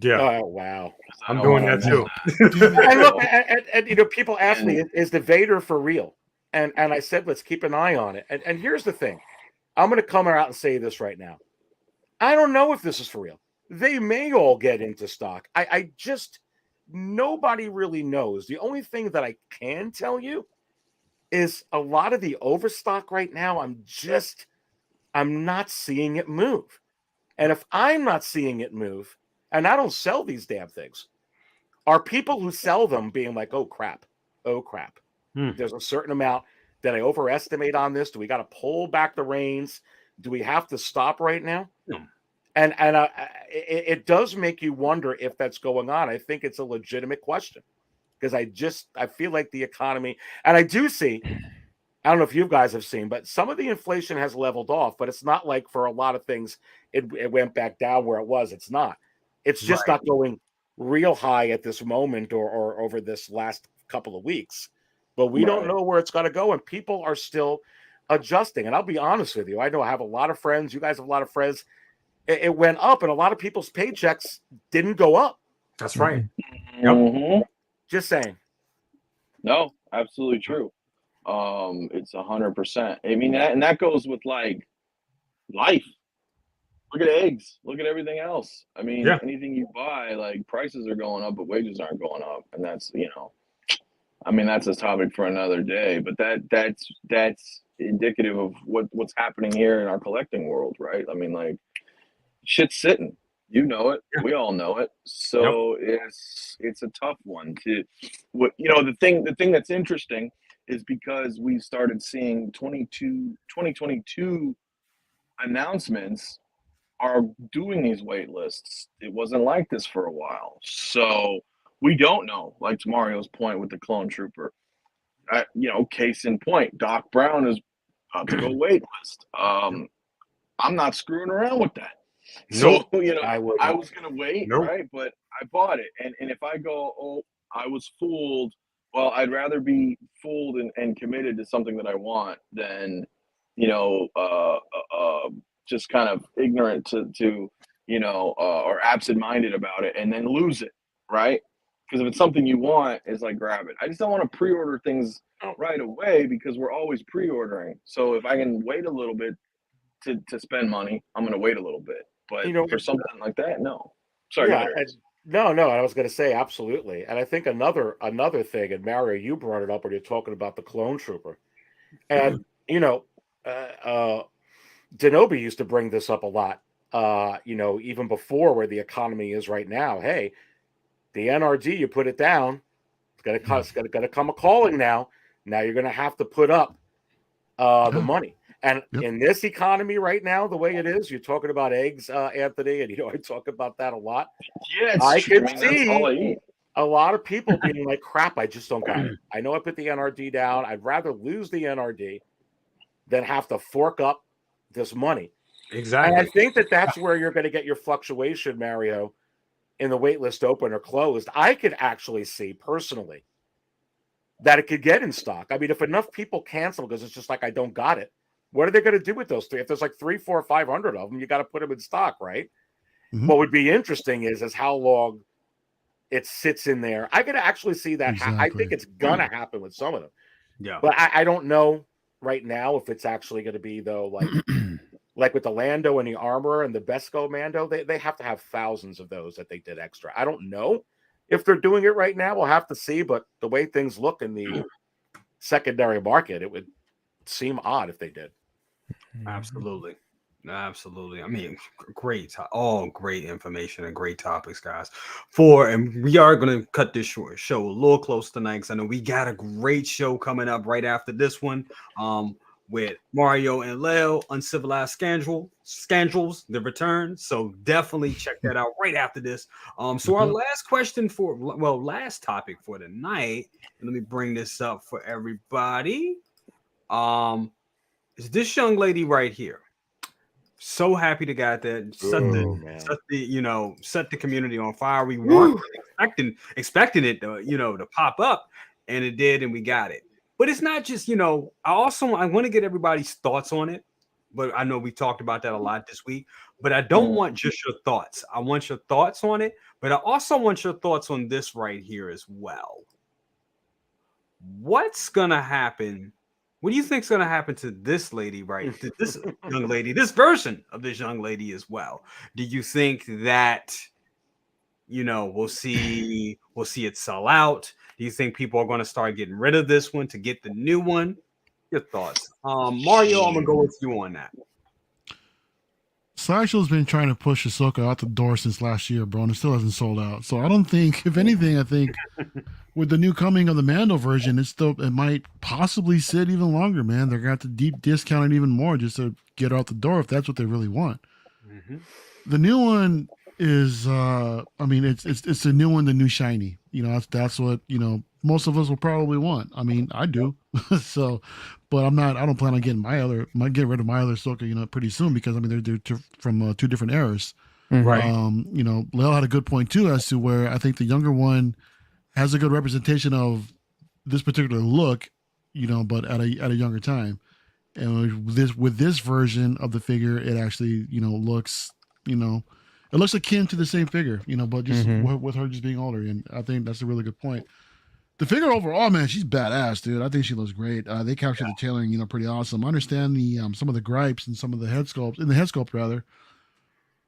Yeah. Oh, wow. I'm doing that too. And look, and you know, people ask me, is the Vader for real? And I said, let's keep an eye on it. And here's the thing. I'm going to come out and say this right now. I don't know if this is for real. They may all get into stock. I just, nobody really knows. The only thing that I can tell you is a lot of the overstock right now, I'm not seeing it move. And if I'm not seeing it move, and I don't sell these damn things, are people who sell them being like, oh, crap. There's a certain amount that I overestimate on this. Do we got to pull back the reins? Do we have to stop right now? And it does make you wonder if that's going on. I think it's a legitimate question because I feel like the economy, and I do see, I don't know if you guys have seen, but some of the inflation has leveled off, but it's not like for a lot of things, it went back down where it was. It's not. It's just not going real high at this moment or over this last couple of weeks. But we don't know where it's going to go, and people are still adjusting. And I'll be honest with you. I know I have a lot of friends. You guys have a lot of friends. It went up, and a lot of people's paychecks didn't go up. That's right. Just saying. No, absolutely true. It's 100%. I mean, that goes with like life. Look at eggs. Look at everything else. I mean, anything you buy, like prices are going up, but wages aren't going up, and that's I mean, that's a topic for another day. But that's indicative of what's happening here in our collecting world, right? I mean, like shit's sitting. You know it. We all know it. So it's a tough one to. The thing that's interesting is because we started seeing 2022 announcements are doing these wait lists. It wasn't like this for a while. So we don't know, like to Mario's point with the clone trooper. Case in point, Doc Brown is about to go wait list. I'm not screwing around with that. So, I was going to wait, right? But I bought it. And if I go, oh, I was fooled, well, I'd rather be fooled and committed to something that I want than, just kind of ignorant to or absent-minded about it and then lose it, right? Because if it's something you want, it's like grab it. I just don't want to pre-order things right away because we're always pre-ordering. So if I can wait a little bit to spend money, I'm going to wait a little bit. But for something like that, no. Sorry. No, I was going to say absolutely. And I think another thing, and Mario, you brought it up when you're talking about the clone trooper. And, Denobi used to bring this up a lot, even before where the economy is right now. Hey, the NRD, you put it down, it's gonna come a calling now. Now you're gonna have to put up the money. And in this economy right now, the way it is, you're talking about eggs, Anthony, and I talk about that a lot. Yeah, I can see a lot of people being like, crap, I just don't got it. I know I put the NRD down. I'd rather lose the NRD than have to fork up this money. Exactly. And I think that's where you're going to get your fluctuation, Mario, in the waitlist open or closed. I could actually see personally that it could get in stock. I mean, if enough people cancel because it's just like, I don't got it, what are they going to do with those three? If there's like 300, 400, 500 of them, you got to put them in stock, right? What would be interesting is how long it sits in there. I could actually see that. I think it's going to happen with some of them. Yeah. But I don't know right now if it's actually going to be, though, like with the Lando and the Armorer and the Besco Mando, they have to have thousands of those that they did extra. I don't know If they're doing it right now, we'll have to see. But the way things look in the secondary market, it would seem odd if they did. Absolutely. Absolutely. I mean, all great information and great topics, guys. And we are going to cut this show a little close tonight because I know we got a great show coming up right after this one. With Mario and Leo, Uncivilized Scoundrels, The Return. So definitely check that out right after this. So our last topic for tonight, and let me bring this up for everybody. Is this young lady right here. So happy to got that. Set the community on fire. We weren't expecting it to pop up, and it did, and we got it. But it's not just, I want to get everybody's thoughts on it. But I know we talked about that a lot this week. But I don't want just your thoughts. I want your thoughts on it. But I also want your thoughts on this right here as well. What's gonna happen? What do you think is going to happen to this lady, right? To this young lady, this version of this young lady as well? Do you think that, we'll see it sell out? Do you think people are going to start getting rid of this one to get the new one? Your thoughts. Mario, I'm going to go with you on that. Sideshow's been trying to push Ahsoka out the door since last year, bro, and it still hasn't sold out. So I don't think, if anything, I think with the new coming of the Mando version, it might possibly sit even longer, man. They're going to have to deep discount it even more just to get out the door if that's what they really want. Mm-hmm. The new one is, it's a new one, the new shiny. That's what, most of us will probably want. I mean, I do. So, but I don't plan on getting get rid of my other Ahsoka, pretty soon because they're from two different eras. Right. Leo had a good point too as to where I think the younger one has a good representation of this particular look, but at a younger time. And with this version of the figure, it actually, looks, it looks akin to the same figure, but just with her just being older. And I think that's a really good point. The figure overall, man, she's badass, dude. I think she looks great. They captured the tailoring, pretty awesome. I understand the some of the gripes and some of the head sculpt rather,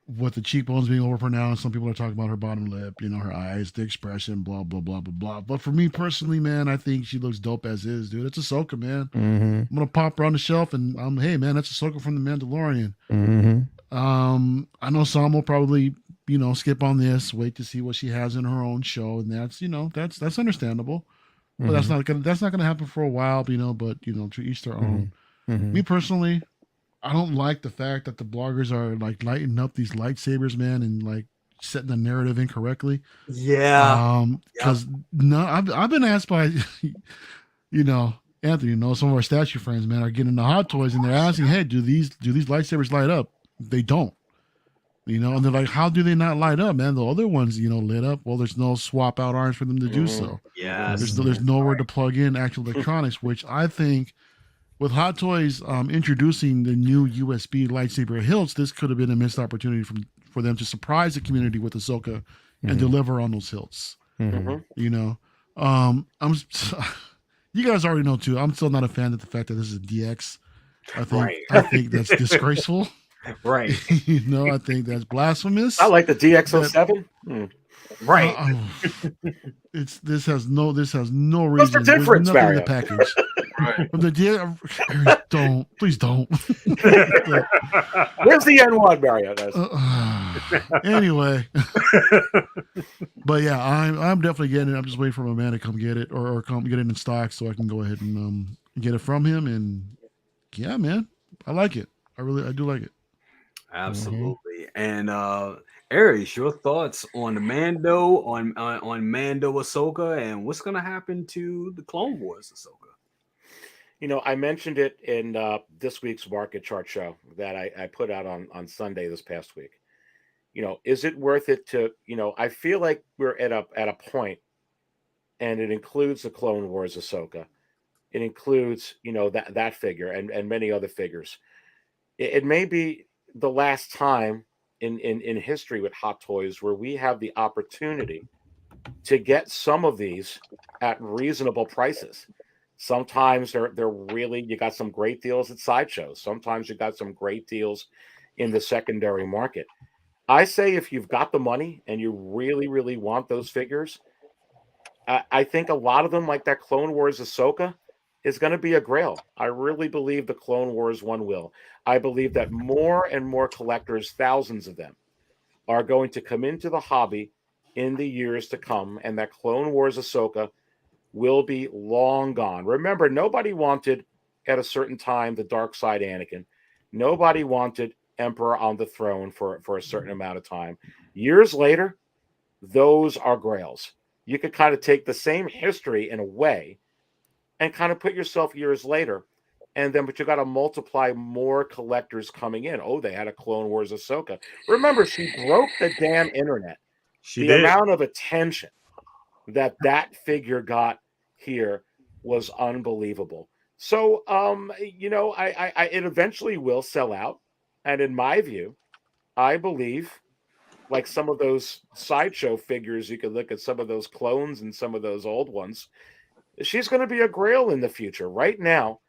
with the cheekbones being overpronounced. Some people are talking about her bottom lip, her eyes, the expression, blah blah blah blah blah. But for me personally, man, I think she looks dope as is, dude. It's Ahsoka, man. Mm-hmm. I'm gonna pop her on the shelf and hey, man, that's Ahsoka from the Mandalorian. Mm-hmm. I know some will probably skip on this, wait to see what she has in her own show, and that's understandable. But that's not gonna happen for a while, but to each their own. Mm-hmm. Me personally, I don't like the fact that the bloggers are like lighting up these lightsabers, man, and like setting the narrative incorrectly. Yeah. Because I've been asked by Anthony, some of our statue friends, man, are getting the Hot Toys and they're asking, hey, do these lightsabers light up? They don't. And they're like, how do they not light up, man? The other ones, lit up. Well, there's no swap out arms for them to do so. Yeah. There's nowhere to plug in actual electronics, which I think with Hot Toys introducing the new USB lightsaber hilts, this could have been a missed opportunity for them to surprise the community with Ahsoka and deliver on those hilts. Mm-hmm. You guys already know too. I'm still not a fan of the fact that this is a DX. I think that's disgraceful. Right. I think that's blasphemous. I like the DX07. Right. This has no reason. What's the difference, nothing in the package. Right. From the please don't. Where's the N1, Mario? Anyway, but yeah, I'm definitely getting it. I'm just waiting for my man to come get it or come get it in stock so I can go ahead and get it from him. And yeah, man, I like it. I do like it. Absolutely. And Aries, your thoughts on the Mando, on Mando Ahsoka, and what's going to happen to the Clone Wars Ahsoka? I mentioned it in this week's market chart show that I put out on Sunday this past week. Is it worth it to, I feel like we're at a point, and it includes the Clone Wars Ahsoka. It includes, that figure and many other figures. It may be the last time in history with Hot Toys where we have the opportunity to get some of these at reasonable prices. Sometimes they're really, you got some great deals at sideshows. Sometimes you got some great deals in the secondary market. I say if you've got the money and you really, really want those figures, I think a lot of them, like that Clone Wars Ahsoka, is going to be a grail. I really believe the Clone Wars one will. I believe that more and more collectors, thousands of them, are going to come into the hobby in the years to come, and that Clone Wars Ahsoka will be long gone. Remember, nobody wanted at a certain time the dark side Anakin. Nobody wanted Emperor on the throne for a certain amount of time. Years later, those are grails. You could kind of take the same history in a way and kind of put yourself years later. And then, but you got to multiply more collectors coming in. Oh, they had a Clone Wars Ahsoka. Remember, she broke the damn internet. She the did. amount of attention that figure got here was unbelievable. So, you know, I it eventually will sell out. And in my view, I believe, like some of those sideshow figures, you could look at some of those clones and some of those old ones. She's going to be a grail in the future. Right now,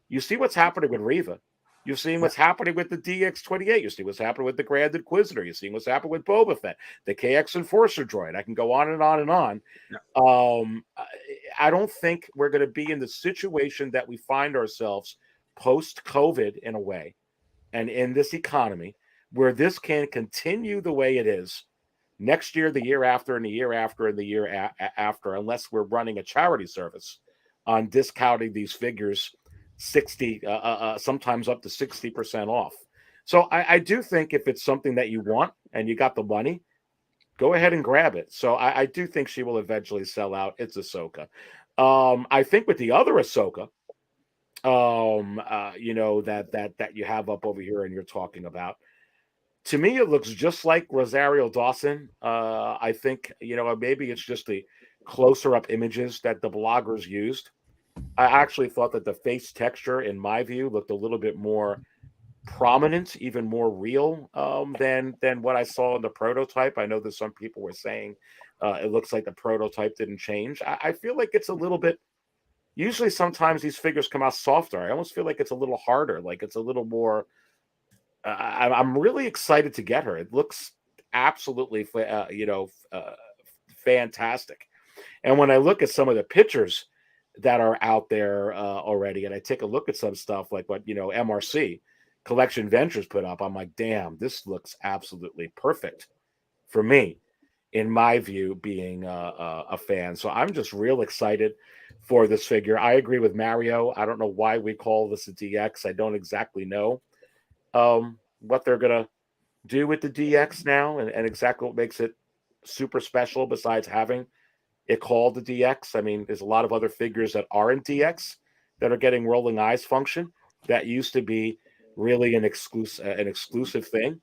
you see what's happening with Reva. You're seeing what's happening with the DX-28. You see what's happening with the Grand Inquisitor. You're seeing what's happening with Boba Fett, the KX Enforcer droid. I can go on and on and on. Yeah. I don't think we're going to be in the situation that we find ourselves post-COVID in a way, and in this economy, where this can continue the way it is next year, the year after, and the year after, and the year after, unless we're running a charity service on discounting these figures 60, sometimes up to 60% off. So I do think if it's something that you want and you got the money, go ahead and grab it. So I do think she will eventually sell out. It's Ahsoka. I think with the other Ahsoka, you know, that you have up over here and you're talking about, to me, it looks just like Rosario Dawson. I think, you know, maybe it's just the closer up images that the bloggers used. I actually thought that the face texture, in my view, looked a little bit more prominent, even more real than what I saw in the prototype. I know that some people were saying it looks like the prototype didn't change. I feel like it's a little bit. Usually, sometimes these figures come out softer. I almost feel like it's a little harder, like it's a little more. I'm really excited to get her. It looks absolutely, fantastic. And when I look at some of the pictures that are out there already, and I take a look at some stuff like what, you know, MRC Collection Ventures put up, I'm like, damn, this looks absolutely perfect for me, in my view, being a fan. So I'm just real excited for this figure. I agree with Mario. I don't know why we call this a DX. I don't exactly know what they're going to do with the DX now and exactly what makes it super special besides having it called the DX. I mean, there's a lot of other figures that aren't DX that are getting rolling eyes function. That used to be really an exclusive thing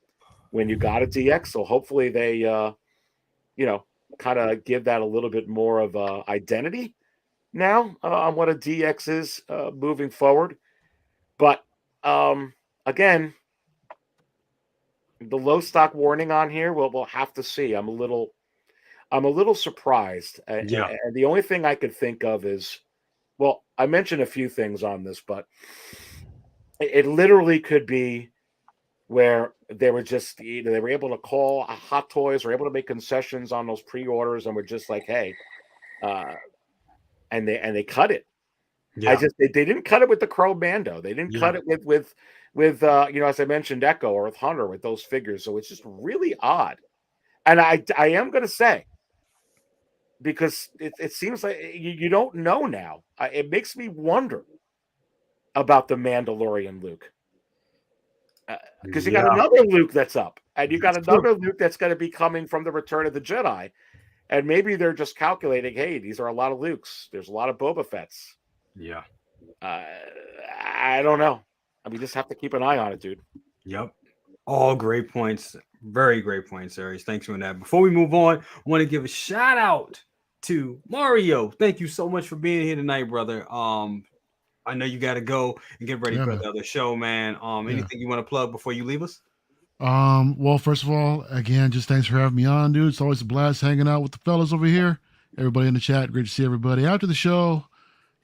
when you got a DX. So hopefully they, kind of give that a little bit more of a identity now on what a DX is moving forward. But again, the low stock warning on here, we'll have to see. I'm a little surprised. Yeah. And the only thing I could think of is, well, I mentioned a few things on this, but it literally could be where they were just either they were able to call Hot Toys or able to make concessions on those pre-orders and were just like, hey, and they cut it. Yeah. They didn't cut it with the Crow Mando. They didn't cut it with as I mentioned, Echo or with Hunter with those figures. So it's just really odd. And I am going to say, because it seems like you don't know now. It makes me wonder about the Mandalorian Luke. Because you got another Luke that's up. And you got another Luke that's going to be coming from the Return of the Jedi. And maybe they're just calculating, hey, these are a lot of Lukes. There's a lot of Boba Fetts. Yeah. I don't know. We just have to keep an eye on it, dude. Yep. All great points. Very great points, Aries. Thanks for that. Before we move on, I want to give a shout out to Mario. Thank you so much for being here tonight, brother. I know you got to go and get ready for the other show, man. Anything you want to plug before you leave us? Well, first of all, again, just thanks for having me on, dude. It's always a blast hanging out with the fellas over here. Everybody in the chat, great to see everybody. After the show,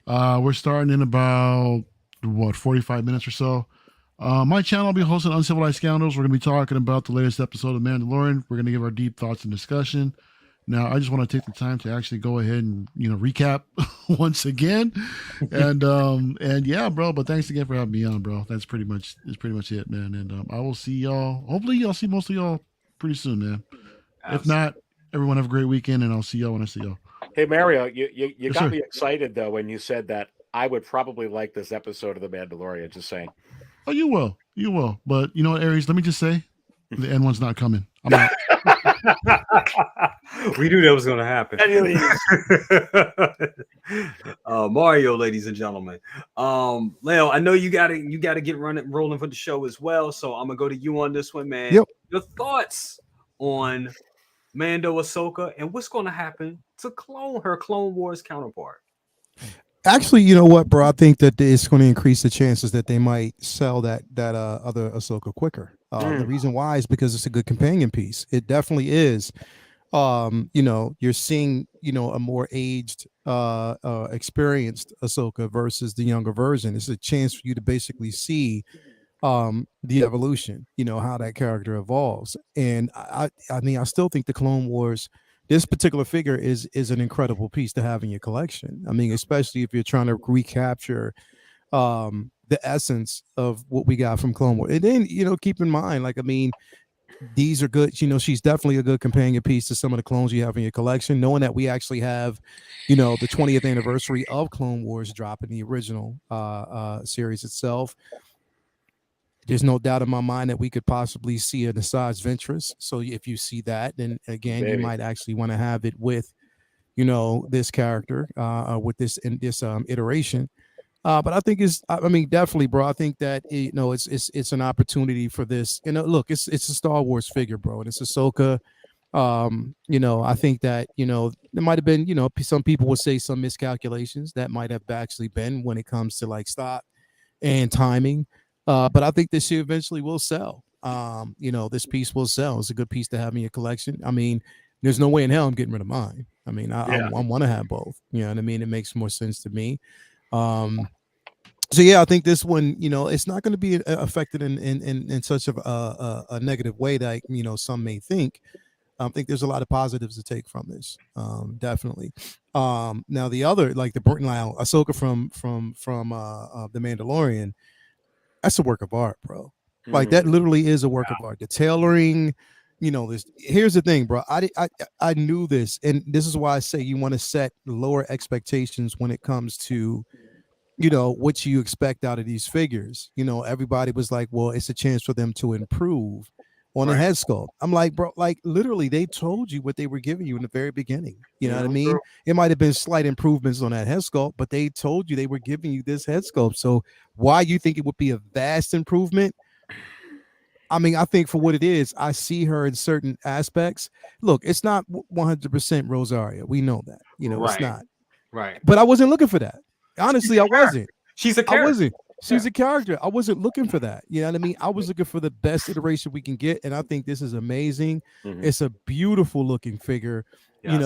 we're starting in about 45 minutes or so. My channel will be hosting Uncivilized Scoundrels. We're going to be talking about the latest episode of Mandalorian. We're going to give our deep thoughts and discussion. Now, I just want to take the time to actually go ahead and recap once again, and yeah, bro. But thanks again for having me on, bro. That's pretty much it, man. And I will see y'all. Hopefully, I'll see most of y'all pretty soon, man. Absolutely. If not, everyone have a great weekend, and I'll see y'all when I see y'all. Hey, Mario, you Yes, got sir. me excited though when you said that I would probably like this episode of The Mandalorian. Just saying. Oh, you will. But you know what, Aries? Let me just say, the N one's not coming. I'm out. We knew that was going to happen. Mario, ladies and gentlemen. Leo, I know you gotta get rolling for the show as well. So I'm gonna go to you on this one, man. Yep. Your thoughts on Mando Ahsoka and what's going to happen to her Clone Wars counterpart? Actually, you know what, bro? I think that it's going to increase the chances that they might sell that other Ahsoka quicker. The reason why is because it's a good companion piece. It definitely is. You're seeing, a more aged, experienced Ahsoka versus the younger version. It's a chance for you to basically see the evolution, how that character evolves. And I mean, I still think the Clone Wars, this particular figure is an incredible piece to have in your collection. I mean, especially if you're trying to recapture the essence of what we got from Clone Wars. And then, keep in mind, like, I mean, these are good, she's definitely a good companion piece to some of the clones you have in your collection, knowing that we actually have, the 20th anniversary of Clone Wars dropping the original series itself. There's no doubt in my mind that we could possibly see an Asajj Ventress. So if you see that, then again, you might actually want to have it with, this character, with this iteration. But I think definitely, bro. I think that it's an opportunity for this. Look, it's a Star Wars figure, bro, and it's Ahsoka. I think that there might have been some people would say some miscalculations that might have actually been when it comes to like stock and timing. But I think this year eventually will sell. This piece will sell. It's a good piece to have in your collection. I mean, there's no way in hell I'm getting rid of mine. I mean, I want to have both. You know what I mean? It makes more sense to me. So yeah, I think this one, it's not going to be affected in such of a negative way that some may think. I think there's a lot of positives to take from this. Definitely. Now the other, like now Ahsoka from the Mandalorian, that's a work of art, bro. Like that literally is a work of art. The tailoring, here's the thing, bro. I knew this, and this is why I say you want to set lower expectations when it comes to what you expect out of these figures. Everybody was like, well, it's a chance for them to improve on a head sculpt. I'm like, bro, like literally they told you what they were giving you in the very beginning. You know what I mean? True. It might have been slight improvements on that head sculpt, but they told you they were giving you this head sculpt. So why you think it would be a vast improvement? I mean, I think for what it is, I see her in certain aspects. Look, it's not 100% Rosaria. We know that. It's not. Right. But I wasn't looking for that. Honestly, I wasn't. She's a character. I wasn't. She's a character. I wasn't looking for that. You know what I mean? I was looking for the best iteration we can get, and I think this is amazing. It's a beautiful looking figure. Yes.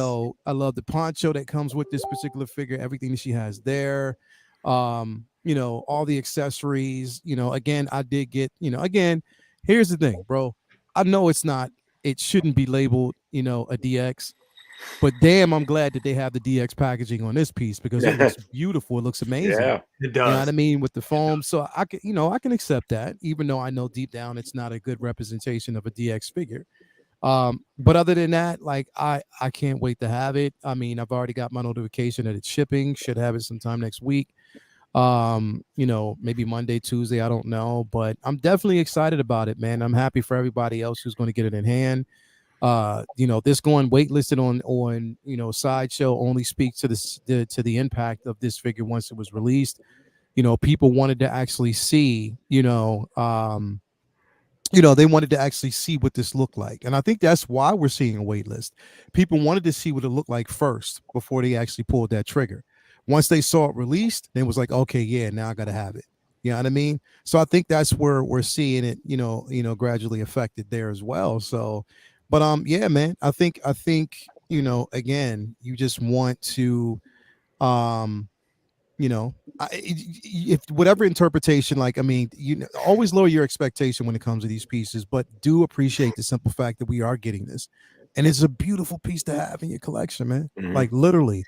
I love the poncho that comes with this particular figure, everything that she has there. All the accessories. Again, I did get, again, here's the thing, bro. I know it shouldn't be labeled, a DX. But damn, I'm glad that they have the DX packaging on this piece because it looks beautiful. It looks amazing. Yeah, it does. You know what I mean? With the foam. So I can accept that, even though I know deep down it's not a good representation of a DX figure. But other than that, like I can't wait to have it. I mean, I've already got my notification that it's shipping. Should have it sometime next week. Maybe Monday, Tuesday, I don't know. But I'm definitely excited about it, man. I'm happy for everybody else who's going to get it in hand. This going waitlisted on Sideshow only speaks to the impact of this figure once it was released. People wanted to actually see, they wanted to actually see what this looked like. And I think that's why we're seeing a waitlist. People wanted to see what it looked like first before they actually pulled that trigger. Once they saw it released, they was like, okay, yeah, now I got to have it. You know what I mean? So I think that's where we're seeing it, gradually affected there as well. So, but yeah, man, I think again, you just want to, if whatever interpretation, like, I mean, always lower your expectation when it comes to these pieces, but do appreciate the simple fact that we are getting this. and it's a beautiful piece to have in your collection, man. Mhm. Like literally,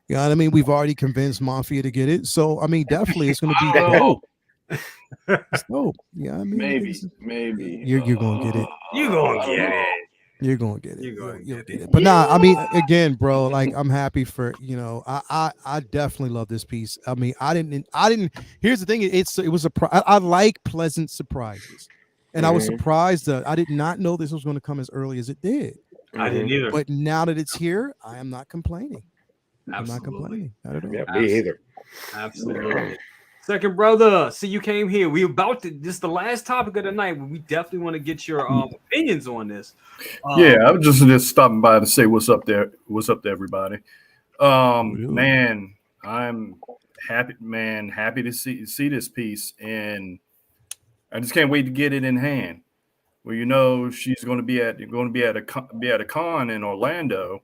you know what I mean? We've already convinced Mafia to get it, so I mean, definitely it's going to be dope. It's dope. Yeah, I mean, maybe you're gonna get it. You gonna I don't get know. it. You're gonna get it. You're gonna You'll get get it. it. But nah, I mean, again, bro, like I'm happy for, you know, I definitely love this piece. I mean, I didn't. Here's the thing. It was I like pleasant surprises, and I was surprised that I did not know this was going to come as early as it did. I didn't either. But now that it's here, I am not complaining. I'm not Absolutely. complaining. Not at all. Yeah, me either. Absolutely. Second brother, see you came here. We about to this is the last topic of the night. We definitely want to get your opinions on this. Yeah, I was just stopping by to say what's up there. What's up to everybody? Man, I'm happy, man. Happy to see this piece, and I just can't wait to get it in hand. Well, you know, she's going to be at a con in Orlando.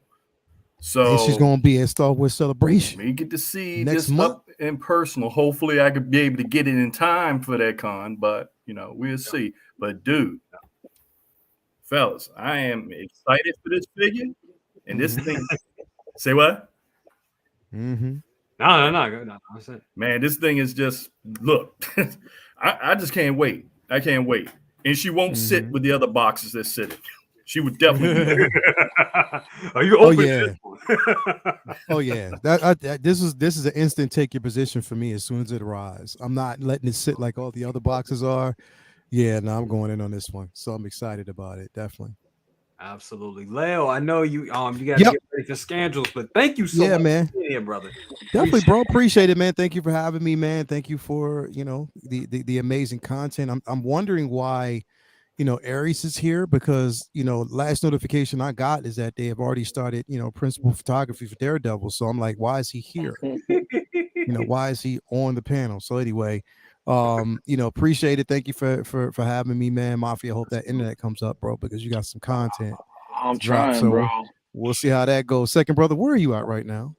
So and she's going to be at Star Wars Celebration. We get to see next this month up in personal. Hopefully, I could be able to get it in time for that con, but you know, we'll see. But dude, fellas, I am excited for this figure, and this thing. Say what? Mm-hmm. No. Man, this thing is just look. I just can't wait. I can't wait, and she won't sit with the other boxes that sit. She would definitely. Are you open? Oh yeah. This is an instant take your position for me as soon as it arrives. I'm not letting it sit like all the other boxes are. Yeah, no, I'm going in on this one. So I'm excited about it. Definitely. Absolutely. Leo, I know you got to get ready for scandals, but thank you so much man. for being here, brother. Definitely, bro. Appreciate it, man. Thank you for having me, man. Thank you for, you know, the amazing content. I'm wondering why, you know, Aries is here because, you know, last notification I got is that they have already started, you know, principal photography for Daredevil. So I'm like, why is he here? You know, why is he on the panel? So anyway, you know, appreciate it. Thank you for having me, man. Mafia, hope that internet comes up, bro, because you got some content. I'm trying, so bro. We'll see how that goes. Second brother, where are you at right now?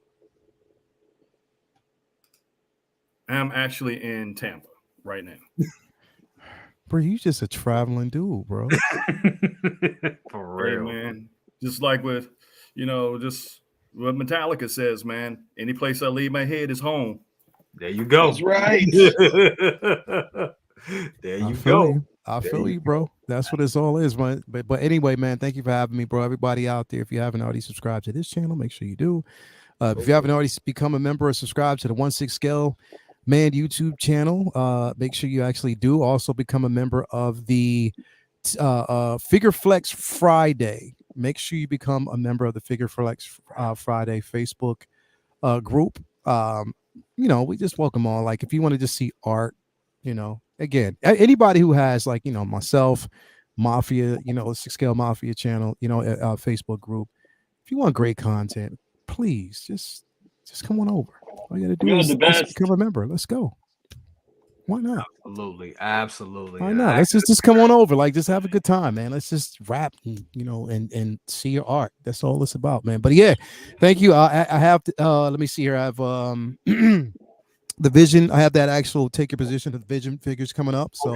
I'm actually in Tampa right now. Bro, you just a traveling dude, bro. For real, hey, man. Just like with, you know, just what Metallica says, man. Any place I leave my head is home. There you go. That's right. There you go. I feel you, bro. That's what it's all is, man. But anyway, man, thank you for having me, bro. Everybody out there, if you haven't already subscribed to this channel, make sure you do. If you haven't already become a member or subscribed to the 1/6 Man YouTube channel, make sure you actually do also become a member of the Figure Flex Friday. Make sure you become a member of the Figure Flex Friday Facebook group. You know, we just welcome all. Like, if you want to just see art, you know, again, anybody who has, like, you know, myself, Mafia, you know, 6Scale Mafia channel, you know, Facebook group. If you want great content, please just come on over. All you gotta do is become a member. Let's go. Why not? Absolutely. Why not? Let's just come on over. Like, just have a good time, man. Let's just rap, you know, and see your art. That's all it's about, man. But yeah, thank you. I have let me see here. I have the Vision. I have that actual take your position of the Vision figures coming up. So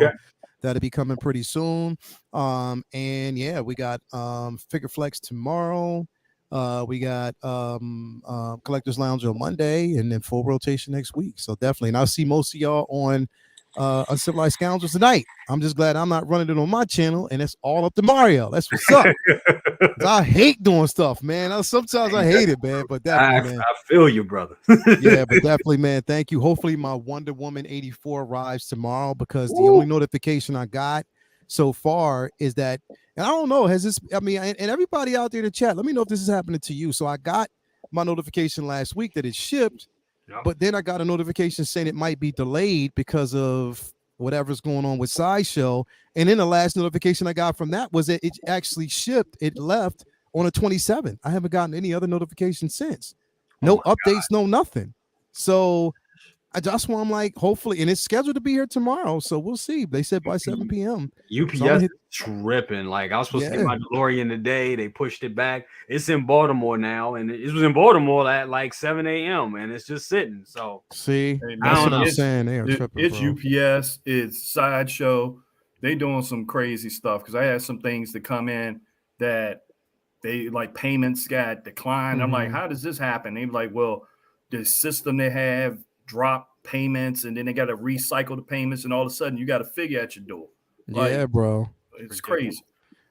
that'll be coming pretty soon. And yeah, we got Figure Flex tomorrow. We got Collectors Lounge on Monday, and then full rotation next week. So definitely, and I'll see most of y'all on Uncivilized Scoundrels tonight. I'm just glad I'm not running it on my channel, and it's all up to Mario. That's what's up. I hate doing stuff, man. Sometimes I hate it, man. But definitely, man. I feel you, brother. Yeah, but definitely, man. Thank you. Hopefully, my Wonder Woman 84 arrives tomorrow, because the only notification I got so far is that, and I don't know, has this, I mean, and everybody out there in the chat, let me know if this is happening to you. So I got my notification last week that it shipped, but then I got a notification saying it might be delayed because of whatever's going on with Sideshow. And then the last notification I got from that was that it actually shipped. It left on the 27th. I haven't gotten any other notification since. No updates, no nothing. So I just want, I'm like, hopefully, and it's scheduled to be here tomorrow, so we'll see. They said by 7 p.m. UPS so tripping. Like, I was supposed to get my DeLorean today. They pushed it back. It's in Baltimore now, and it was in Baltimore at like 7 a.m. and it's just sitting. So see, I don't know. I'm saying. They are tripping, it's bro. UPS, it's Sideshow. They doing some crazy stuff, because I had some things that come in that they like payments got declined. I'm like, how does this happen? They like, well, the system they have dropped payments, and then they got to recycle the payments, and all of a sudden you got a figure at your door. Like, yeah, bro. It's crazy.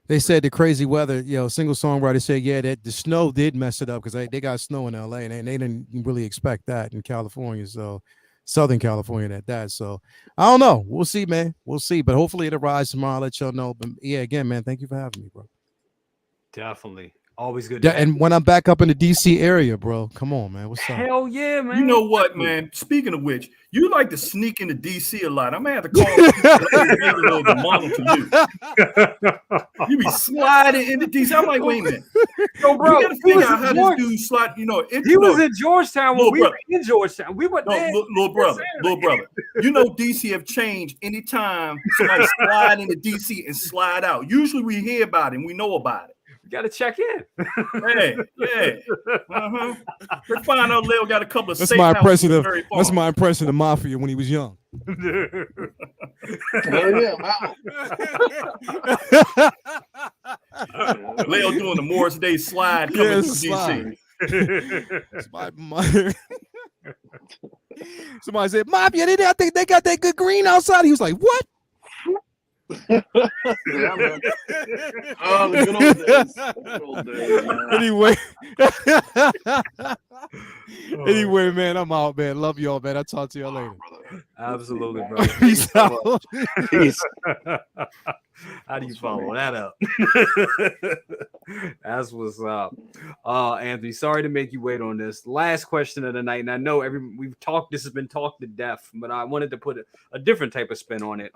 They said the crazy weather, single songwriter said, yeah, that the snow did mess it up because they got snow in LA and they didn't really expect that in California. So Southern California at that. So I don't know. We'll see, man. We'll see. But hopefully it'll rise tomorrow. I'll let y'all know. But yeah, again, man, thank you for having me, bro. Definitely. Always good. Yeah, and when I'm back up in the DC area, bro, come on, man. What's up? Hell yeah, man. You know what, man? Speaking of which, you like to sneak into DC a lot. I'm gonna have to call the monitor you. You be sliding into DC. I'm like, wait a minute. Yo, bro, you gotta figure out how this dude slide. You know, he was in Georgetown when we were in Georgetown. We were there. Little brother. You know, DC have changed anytime somebody slide into DC and slide out. Usually we hear about it and we know about it. Got to check in. Yeah. They find out Leo got a couple of. That's my impression of. That's my impression of Mafia when he was young. Leo doing the Morris Day slide coming to DC. Somebody said, "Mafia, I think they got that good green outside." He was like, "What?" Yeah, man. Oh, the good old days. Anyway, man, I'm out, man. Love y'all, man. I'll talk to y'all later. Absolutely, bro. Peace out. Peace. How do you follow that up? That's what's up. Anthony, sorry to make you wait on this. Last question of the night, and I know this has been talked to death, but I wanted to put a different type of spin on it.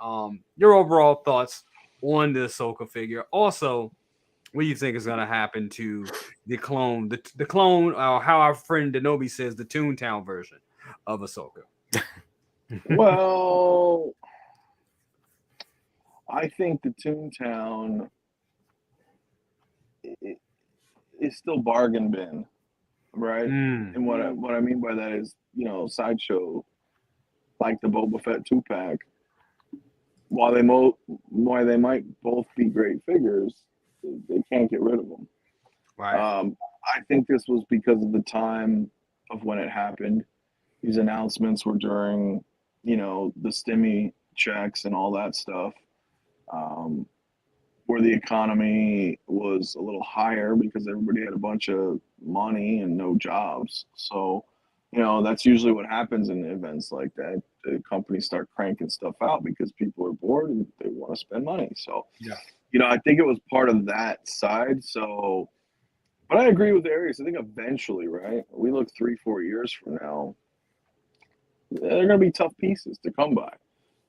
Your overall thoughts on the Ahsoka figure. Also, what do you think is going to happen to the clone, the clone, how our friend Denobi says, the Toontown version of Ahsoka? Well, I think the Toontown is still bargain bin, right? And what I mean by that is, sideshow, like the Boba Fett 2-pack, while they might both be great figures, they can't get rid of them. Right. I think this was because of the time of when it happened. These announcements were during, the stimmy checks and all that stuff. Where the economy was a little higher because everybody had a bunch of money and no jobs. So, that's usually what happens in events like that. The companies start cranking stuff out because people are bored and they want to spend money. So, I think it was part of that side. So, but I agree with Arius. I think eventually, right, we look 3-4 years from now, they're going to be tough pieces to come by,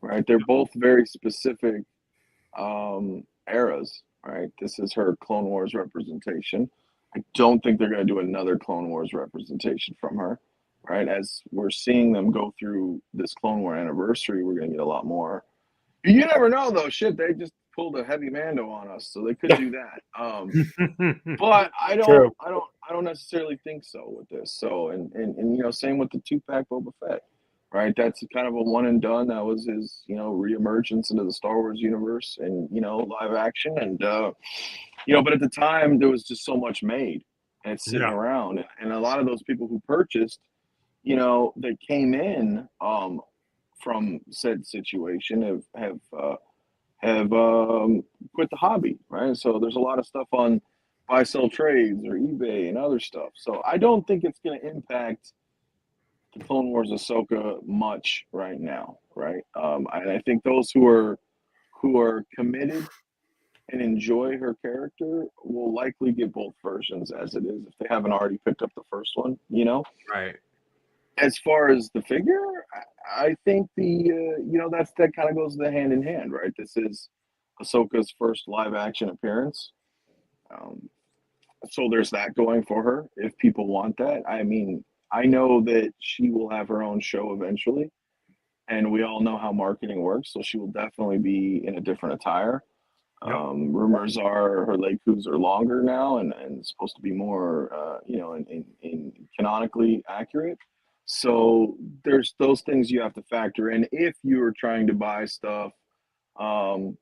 right? They're both very specific eras, right? This is her Clone Wars representation. I don't think they're going to do another Clone Wars representation from her, right? As we're seeing them go through this Clone War anniversary, we're going to get a lot more. You never know, though. Shit, they just pulled a heavy Mando on us, so they could do that. But I don't necessarily think so with this. So, and same with the 2-pack Boba Fett. Right, that's kind of a one and done. That was his, reemergence into the Star Wars universe and live action. And but at the time there was just so much made and it's sitting around, and a lot of those people who purchased, that came in from said situation have quit the hobby, right? So there's a lot of stuff on buy sell trades or eBay and other stuff. So I don't think it's going to impact the Clone Wars Ahsoka much right now, right? I think those who are committed and enjoy her character will likely get both versions as it is if they haven't already picked up the first one, Right. As far as the figure, I think that kind of goes hand in hand, right? This is Ahsoka's first live action appearance. So there's that going for her if people want that. I mean, I know that she will have her own show eventually, and we all know how marketing works, so she will definitely be in a different attire. Rumors are her leg coups are longer now and supposed to be more, in canonically accurate. So there's those things you have to factor in if you are trying to buy stuff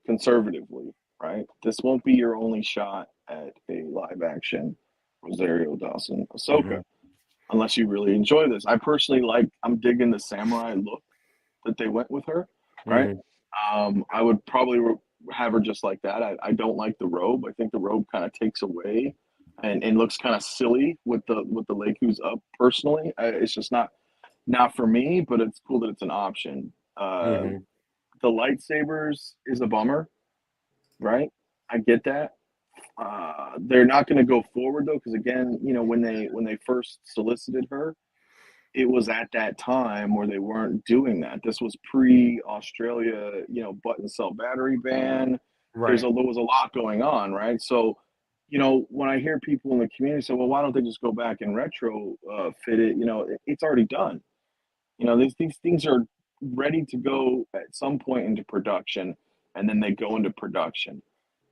conservatively, right? This won't be your only shot at a live action Rosario Dawson Ahsoka, unless you really enjoy this. I personally I'm digging the samurai look that they went with her, right? I would probably have her just like that. I don't like the robe. I think the robe kind of takes away and looks kind of silly with the Leiku's up. Personally, it's just not for me. But it's cool that it's an option. The lightsabers is a bummer, right? I get that. They're not going to go forward though, because again, when they first solicited her, it was at that time where they weren't doing that. This was pre-Australia, button cell battery ban. Right. There was a lot going on, right? So, when I hear people in the community say, "Well, why don't they just go back and retro fit it?" It's already done. These things are ready to go at some point into production, and then they go into production.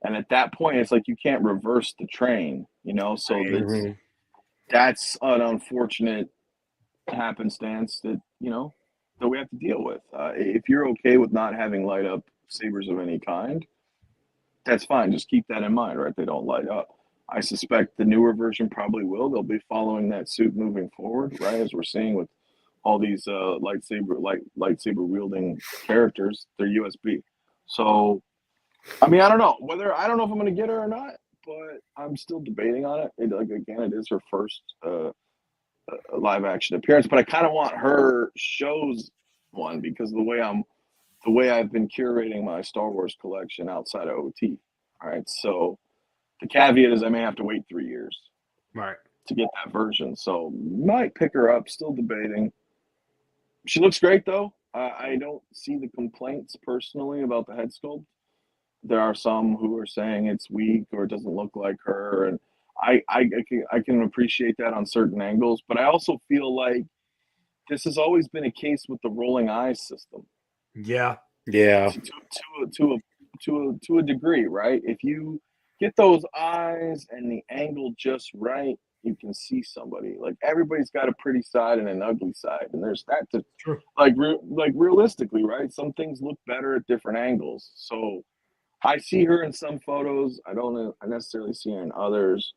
And at that point, it's like you can't reverse the train, So that's an unfortunate happenstance that that we have to deal with. If you're okay with not having light up sabers of any kind, that's fine. Just keep that in mind, right? They don't light up. I suspect the newer version probably will. They'll be following that suit moving forward, right? As we're seeing with all these lightsaber wielding characters, they're USB. So, I mean, I don't know if I'm going to get her or not, but I'm still debating on it. It is her first live action appearance, but I kind of want her shows one because the way I've been curating my Star Wars collection outside of OT. All right, so the caveat is I may have to wait 3 years, right, to get that version. So might pick her up. Still debating. She looks great though. I don't see the complaints personally about the head sculpt. There are some who are saying it's weak or it doesn't look like her, and I can appreciate that on certain angles, but I also feel like this has always been a case with the rolling eyes system. Yeah. To a degree, right? If you get those eyes and the angle just right, you can see somebody. Like everybody's got a pretty side and an ugly side, and there's that to like realistically, right? Some things look better at different angles. So I see her in some photos. I don't necessarily see her in others.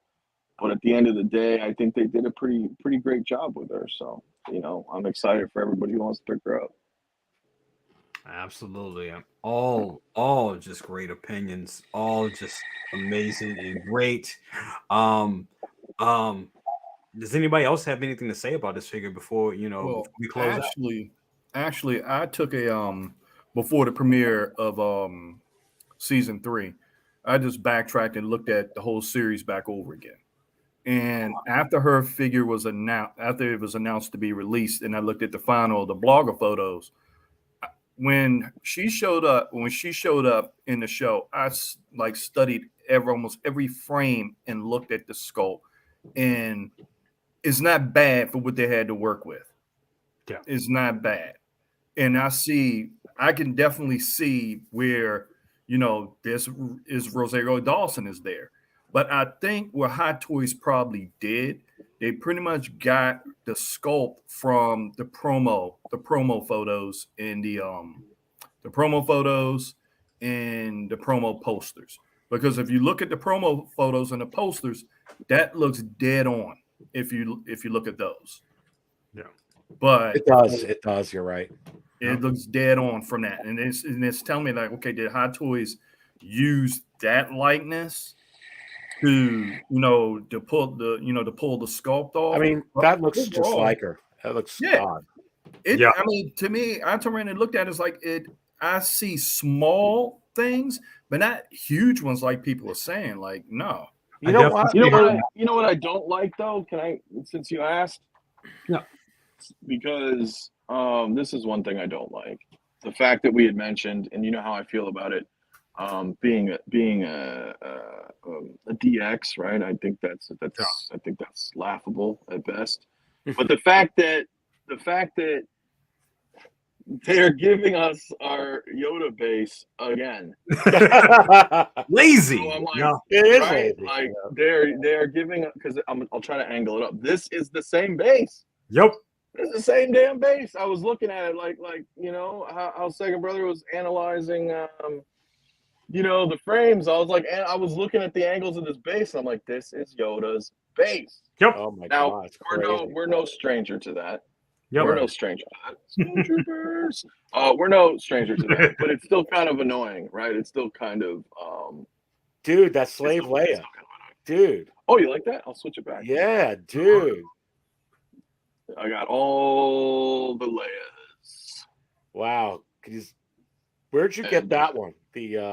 But at the end of the day, I think they did a pretty great job with her. So, I'm excited for everybody who wants to pick her up. Absolutely. All just great opinions, all just amazing and great. Does anybody else have anything to say about this figure before, before we close actually I took a before the premiere of season 3, I just backtracked and looked at the whole series back over again. And after her figure was announced, after it was announced to be released, and I looked at the blogger photos, when she showed up in the show, I studied almost every frame and looked at the sculpt, and it's not bad for what they had to work with. Yeah, it's not bad, and I can definitely see where this is Rosario Dawson is there. But I think what Hot Toys probably did, they pretty much got the sculpt from the promo photos and the promo photos and the promo posters. Because if you look at the promo photos and the posters, that looks dead on if you look at those. Yeah. But it does, you're right. It looks dead on from that. And it's telling me like, okay, did Hot Toys use that likeness to pull the sculpt off? I mean, that looks just like her. That looks odd. I mean, to me, I turned around and looked at it, it's like I see small things, but not huge ones like people are saying. Like, no. You know what I don't like though? Can I, since you asked? Yeah. Because this is one thing I don't like. The fact that we had mentioned, and you know how I feel about it, being a DX, right? I think that's laughable at best. But the fact that they're giving us our Yoda base again, lazy. So I'm like, no, it is right? lazy. Like they're giving, because I'll try to angle it up. This is the same base. Yep. It's the same damn base. I was looking at it like how Second Brother was analyzing the frames. I was like, and I was looking at the angles of this base, and I'm like, this is Yoda's base. Yep. Oh my Now God, it's crazy. we're no stranger to that. Yep. We're no stranger to that. Stormtroopers. We're no stranger to that, but it's still kind of annoying, right? It's still kind of Dude, that Slave Leia. Dude. Oh, you like that? I'll switch it back. Yeah, dude. I got all the Leias. Wow. Where'd you get that one?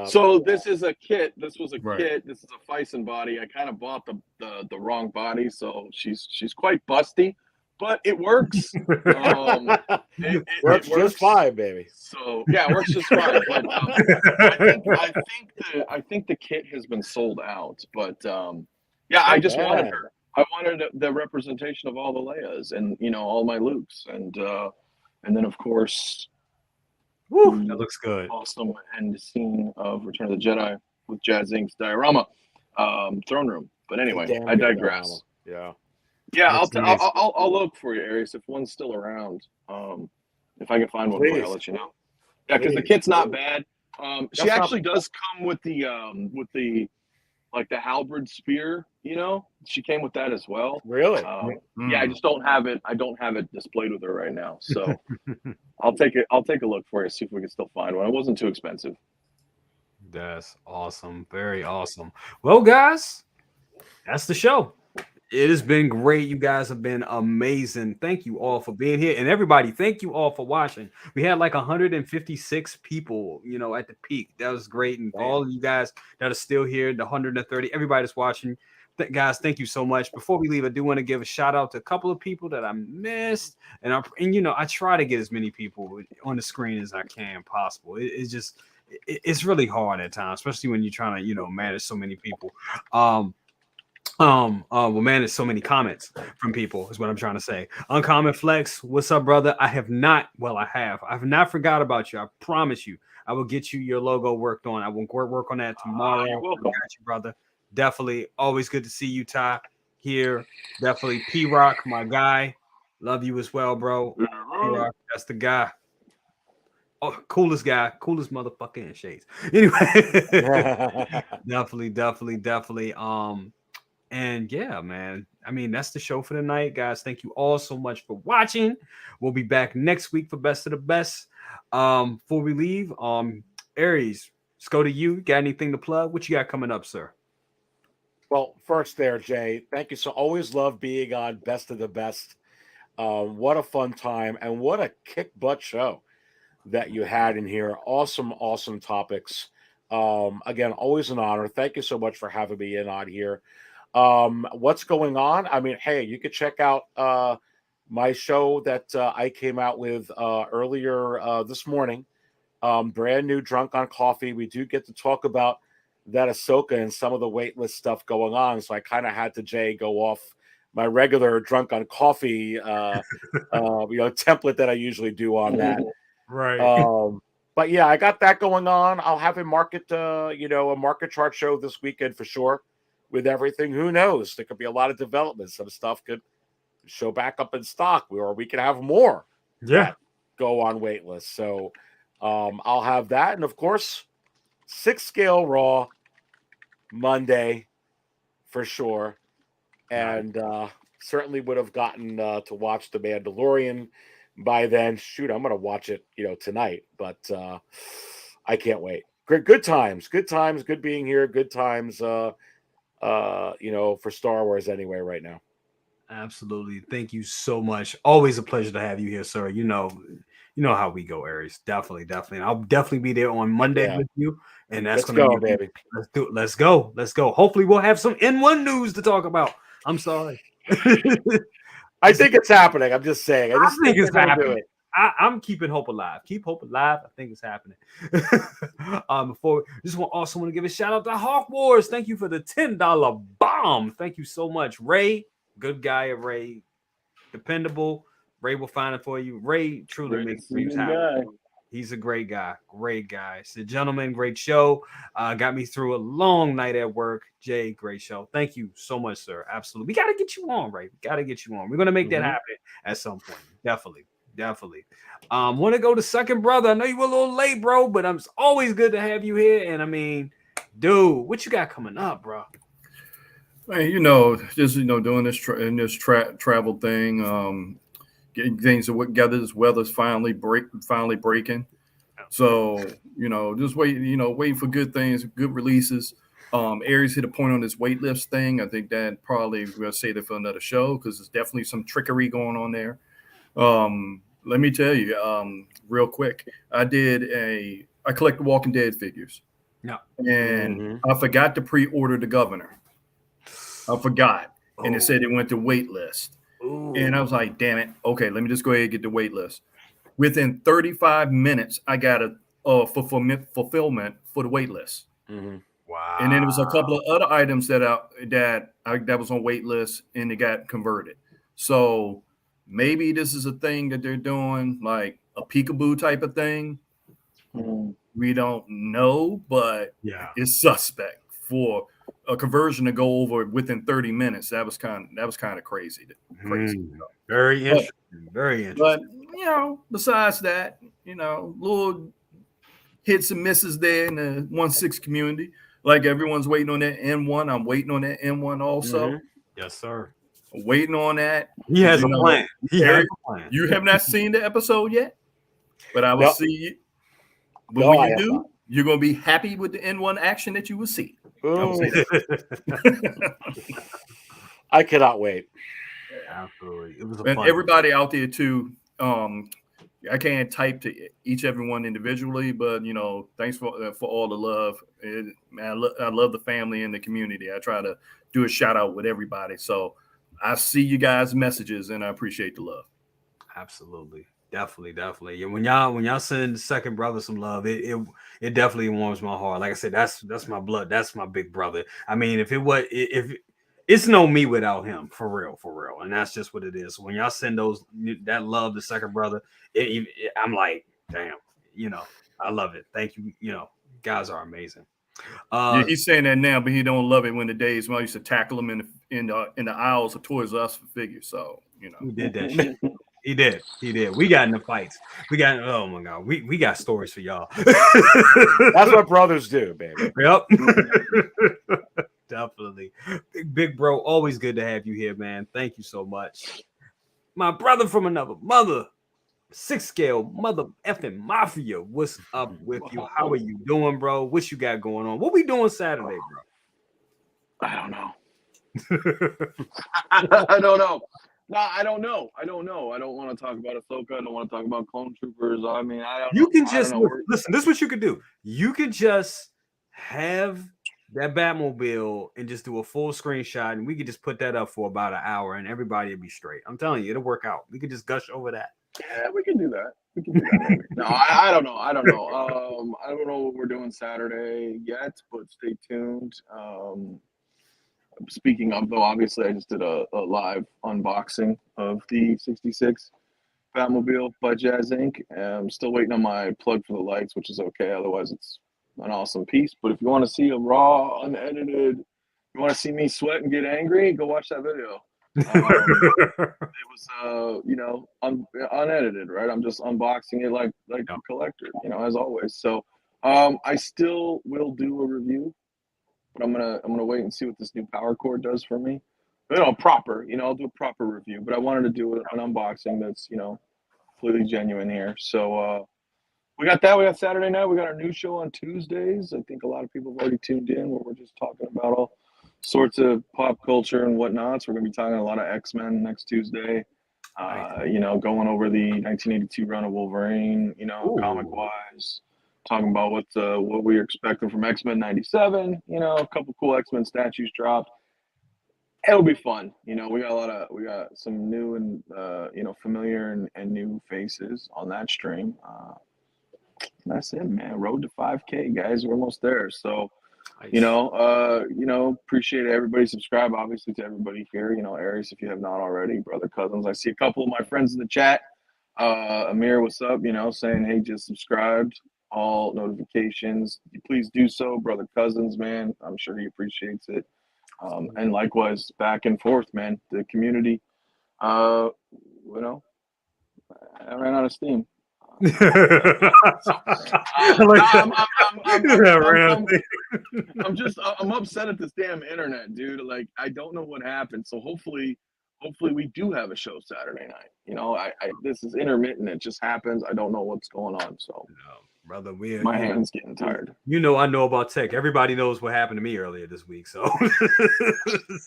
So this is a kit. This was a Right. kit. This is a Fison body. I kind of bought the wrong body, so she's quite busty, but it works. It works just fine, baby. So yeah, it works just fine. But I think the kit has been sold out. But yeah, I just wanted her. I wanted the representation of all the Leias and all my Lukes, and then of course. Woo, that looks good. Awesome end scene of Return of the Jedi with Jazz Inc.'s diorama throne room. But anyway, I digress. Yeah. Yeah, I'll look for you, Arius, if one's still around. If I can find one, I'll let you know. Yeah, because the kit's not bad. She actually does come with the like the halberd spear. She came with that as well. Really? Yeah, I just don't have it. I don't have it displayed with her right now. So I'll take a look for you, see if we can still find one. It wasn't too expensive. That's awesome. Very awesome. Well, guys, that's the show. It has been great. You guys have been amazing. Thank you all for being here. And everybody, thank you all for watching. We had like 156 people, at the peak. That was great. And all of you guys that are still here, the 130, everybody that's watching, guys, thank you so much. Before we leave, I do want to give a shout out to a couple of people that I missed. And I try to get as many people on the screen as I can possible. It's really hard at times, especially when you're trying to, manage so many people. Manage so many comments from people is what I'm trying to say. Uncommon Flex, what's up, brother? I have not forgot about you. I promise you, I will get you your logo worked on. I will work on that tomorrow. You're welcome. I got you, brother. Definitely. Always good to see you, Ty, here. Definitely. P-Rock, my guy. Love you as well, bro. P-Rock, that's the guy. Oh, coolest guy, coolest motherfucker in shades. Anyway, definitely. And yeah, man. I mean, that's the show for tonight, guys. Thank you all so much for watching. We'll be back next week for Best of the Best. Before we leave, Aries, let's go to you. Got anything to plug? What you got coming up, sir? Well, first there, Jay, thank you. So always love being on Best of the Best. What a fun time and what a kick butt show that you had in here. Awesome topics. Again, always an honor. Thank you so much for having me in on here. What's going on? I mean, hey, you could check out my show that I came out with earlier this morning. Brand new Drunk on Coffee. We do get to talk about that Ahsoka and some of the waitlist stuff going on. So I kind of had to, Jay, go off my regular Drunk on Coffee template that I usually do on that. Right. But yeah, I got that going on. I'll have a market chart show this weekend for sure. With everything, who knows? There could be a lot of development. Some stuff could show back up in stock, or we could have more. Yeah, go on waitlist. So I'll have that, and of course, 6 scale raw Monday for sure, and certainly would have gotten to watch The Mandalorian by then. Shoot, I'm gonna watch it, tonight, but I can't wait. Good times, good being here. Good times. For Star Wars anyway right now. Absolutely. Thank you so much. Always a pleasure to have you here, sir. You know how we go, Aries. Definitely. And I'll definitely be there on Monday with you. And that's going to be, baby. Let's do it. Let's go. Hopefully we'll have some N1 news to talk about. I'm sorry. I think it's happening. I'm just saying. I think it's happening. I'm keeping hope alive. Keep hope alive. I think it's happening. Before just also want to give a shout out to Hawk Wars. Thank you for the $10 bomb. Thank you so much, Ray. Good guy, Ray. Dependable. Ray will find it for you. Ray truly makes dreams happen. He's a great guy. It's a gentleman. Great show. Got me through a long night at work. Jay, great show. Thank you so much, sir. Absolutely. We got to get you on, Ray. We're going to make that happen at some point. Definitely. Definitely. Want to go to second brother. I know you were a little late, bro, but it's always good to have you here. And I mean, dude, what you got coming up, bro? Man, just doing this travel thing, getting things together. This weather's finally breaking. So just waiting for good things, good releases. Aries hit a point on this waitlist thing. I think that probably we'll save it for another show because there's definitely some trickery going on there. Let me tell you, real quick, I collect the Walking Dead figures. Yeah. And I forgot to pre-order the Governor. I forgot. And it said it went to waitlist. And I was like, damn it. Okay, let me just go ahead and get the waitlist. Within 35 minutes, I got a fulfillment for the waitlist. Wow. And then there was a couple of other items that was on waitlist and it got converted. So maybe this is a thing that they're doing, like a peekaboo type of thing. We don't know, but it's suspect for a conversion to go over within 30 minutes. That was kind of crazy. Very interesting. Very interesting. But besides that, little hits and misses there in the 1/6 community. Like everyone's waiting on that N1. I'm waiting on that N1 also. Yes, sir. Waiting on that. He has a plan. You have not seen the episode yet, but I will see you. But when you do, you're going to be happy with the N1 action that you will see. I cannot wait. Absolutely. It was and fun. Everybody out there too. I can't type to everyone individually, but thanks for all the love. I love the family and the community. I try to do a shout out with everybody. So I see you guys' messages and I appreciate the love. Absolutely. Definitely. And when y'all send second brother some love, it definitely warms my heart. Like I said, that's my blood. That's my big brother. I mean, if it's no me without him, for real. And that's just what it is. When y'all send that love to second brother, I'm like, damn, I love it. Thank you. Guys are amazing. He's saying that now, but he don't love it when the days when I used to tackle him in the aisles of Toys R Us for figures. So he did that shit. He did. We got in the fights. Oh my god, we got stories for y'all. That's what brothers do, baby. Yep. Definitely. Big bro, always good to have you here, man. Thank you so much. My brother from another mother, 6th Scale Mother effing Mafia. What's up with you? How are you doing, bro? What you got going on? What we doing Saturday, bro? I don't know. I don't know. No, I don't know. I don't want to talk about Ahsoka. I don't want to talk about Clone Troopers. I mean, I don't know. You can just listen. This is what you could do. You could just have that Batmobile and just do a full screenshot, and we could just put that up for about an hour, and everybody would be straight. I'm telling you, it'll work out. We could just gush over that. Yeah, we can do that. No, I don't know. I don't know what we're doing Saturday yet, but stay tuned. Speaking of, though, obviously I just did a live unboxing of the 66 Batmobile by Jazz Inc. I'm still waiting on my plug for the lights, which is okay. Otherwise, it's an awesome piece. But if you want to see a raw, unedited, you want to see me sweat and get angry, go watch that video. It was, unedited, right? I'm just unboxing it like a collector, as always. So I still will do a review. But I'm gonna wait and see what this new power cord does for me. Proper. I'll do a proper review. But I wanted to do an unboxing that's completely genuine here. So we got that. We got Saturday night. We got our new show on Tuesdays. I think a lot of people have already tuned in, where we're just talking about all sorts of pop culture and whatnot. So we're gonna be talking a lot of X-Men next Tuesday. Going over the 1982 run of Wolverine. Comic wise. Talking about what we're expecting from X-Men 97, a couple cool X-Men statues dropped. It'll be fun. We got some new and familiar and new faces on that stream. That's it, man. Road to 5K, guys. We're almost there. So, appreciate everybody. Subscribe, obviously, to everybody here. Aries, if you have not already, brother cousins. I see a couple of my friends in the chat. Amir, what's up? Saying, hey, just subscribed. All notifications, please do so, brother cousins, man. I'm sure he appreciates it. And likewise, back and forth, man. The community, I ran out of steam. I'm upset at this damn internet, dude. Like, I don't know what happened. So hopefully we do have a show Saturday night. You know, I this is intermittent. It just happens. I don't know what's going on. So, brother, my hand's getting tired. You know, I know about tech. Everybody knows what happened to me earlier this week. So,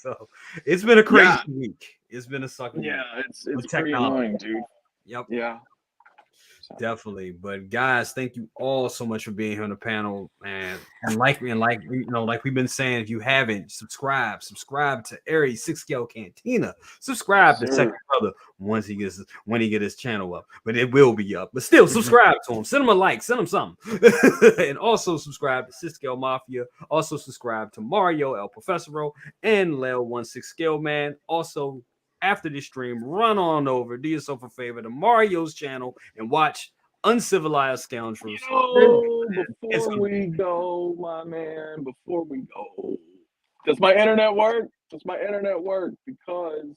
so it's been a crazy week. It's been a sucky week. Yeah, it's pretty annoying, dude. Yep. Yeah. Definitely. But guys, thank you all so much for being here on the panel, man. And like we've been saying, if you haven't, subscribe to Aries 6 Scale Cantina. Subscribe to Second Brother when he get his channel up. But it will be up. But still, subscribe to him. Send him a like. Send him something. And also subscribe to Scale Mafia. Also subscribe to Mario, El Professoro, and Lel 1/6ScaleMan. Also, after this stream, run on over, do yourself a favor, to Mario's channel and watch Uncivilized Scoundrels. Before we go, my man, does my internet work? Because,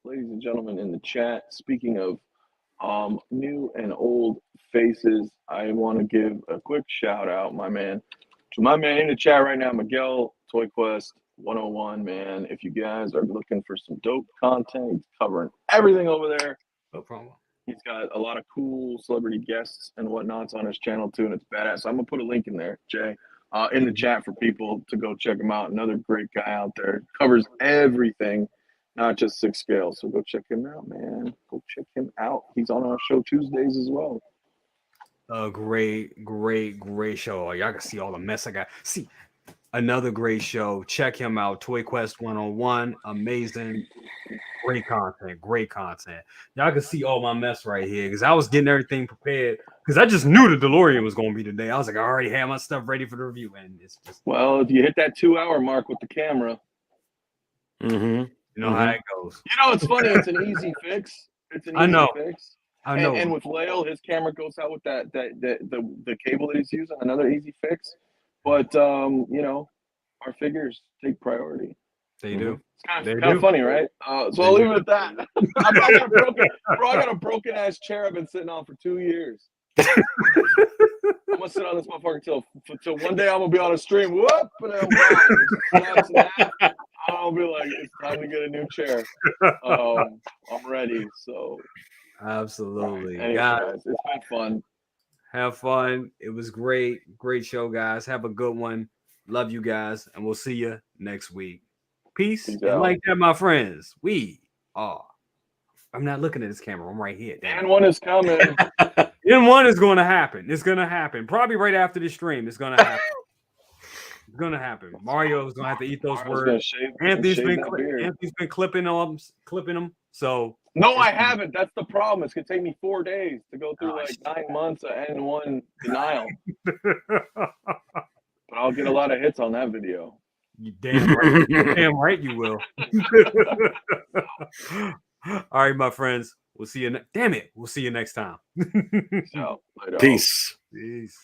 ladies and gentlemen in the chat, speaking of new and old faces, I want to give a quick shout out, my man, to my man in the chat right now, Miguel, Toy Quest 101, man. If you guys are looking for some dope content, he's covering everything over there. No problem. He's got a lot of cool celebrity guests and whatnots on his channel too, and it's badass. So I'm gonna put a link in there, Jay, in the chat for people to go check him out. Another great guy out there, covers everything, not just 6 scale. So go check him out, man. Go check him out. He's on our show Tuesdays as well. A great show. Y'all can see all the mess I got. See, another great show. Check him out. Toy Quest 101. Amazing. Great content. Y'all can see all my mess right here because I was getting everything prepared because I just knew the DeLorean was going to be today. I was like, I already had my stuff ready for the review. And it's just. Well, if you hit that 2-hour mark with the camera, you know how it goes. You know, it's funny. It's an easy fix. I know. And with Lale, his camera goes out with the cable that he's using. Another easy fix. But you know, our figures take priority. They do. It's kind of funny, right? So I'll leave it at that. I got a broken ass chair I've been sitting on for 2 years. I'm gonna sit on this motherfucker till one day I'm gonna be on a stream. Whoop! And I'll be like, it's time to get a new chair. I'm ready. So absolutely, anyway, guys, it's been fun. Have fun. It was great show, guys. Have a good one. Love you guys, and we'll see you next week. Peace. And like that, my friends, we are. I'm not looking at this camera. I'm right here. And one is coming. And one is going to happen. It's going to happen. Probably right after this stream. It's going to happen. It's going to happen. Mario is going to have to eat those words. Anthony's been clipping them. So no, I haven't. That's the problem. It's gonna take me 4 days to go through 9 months of N1 denial. But I'll get a lot of hits on that video. You damn right. Damn right you will. All right, my friends. We'll see you. Damn it. We'll see you next time. So, Peace. Peace.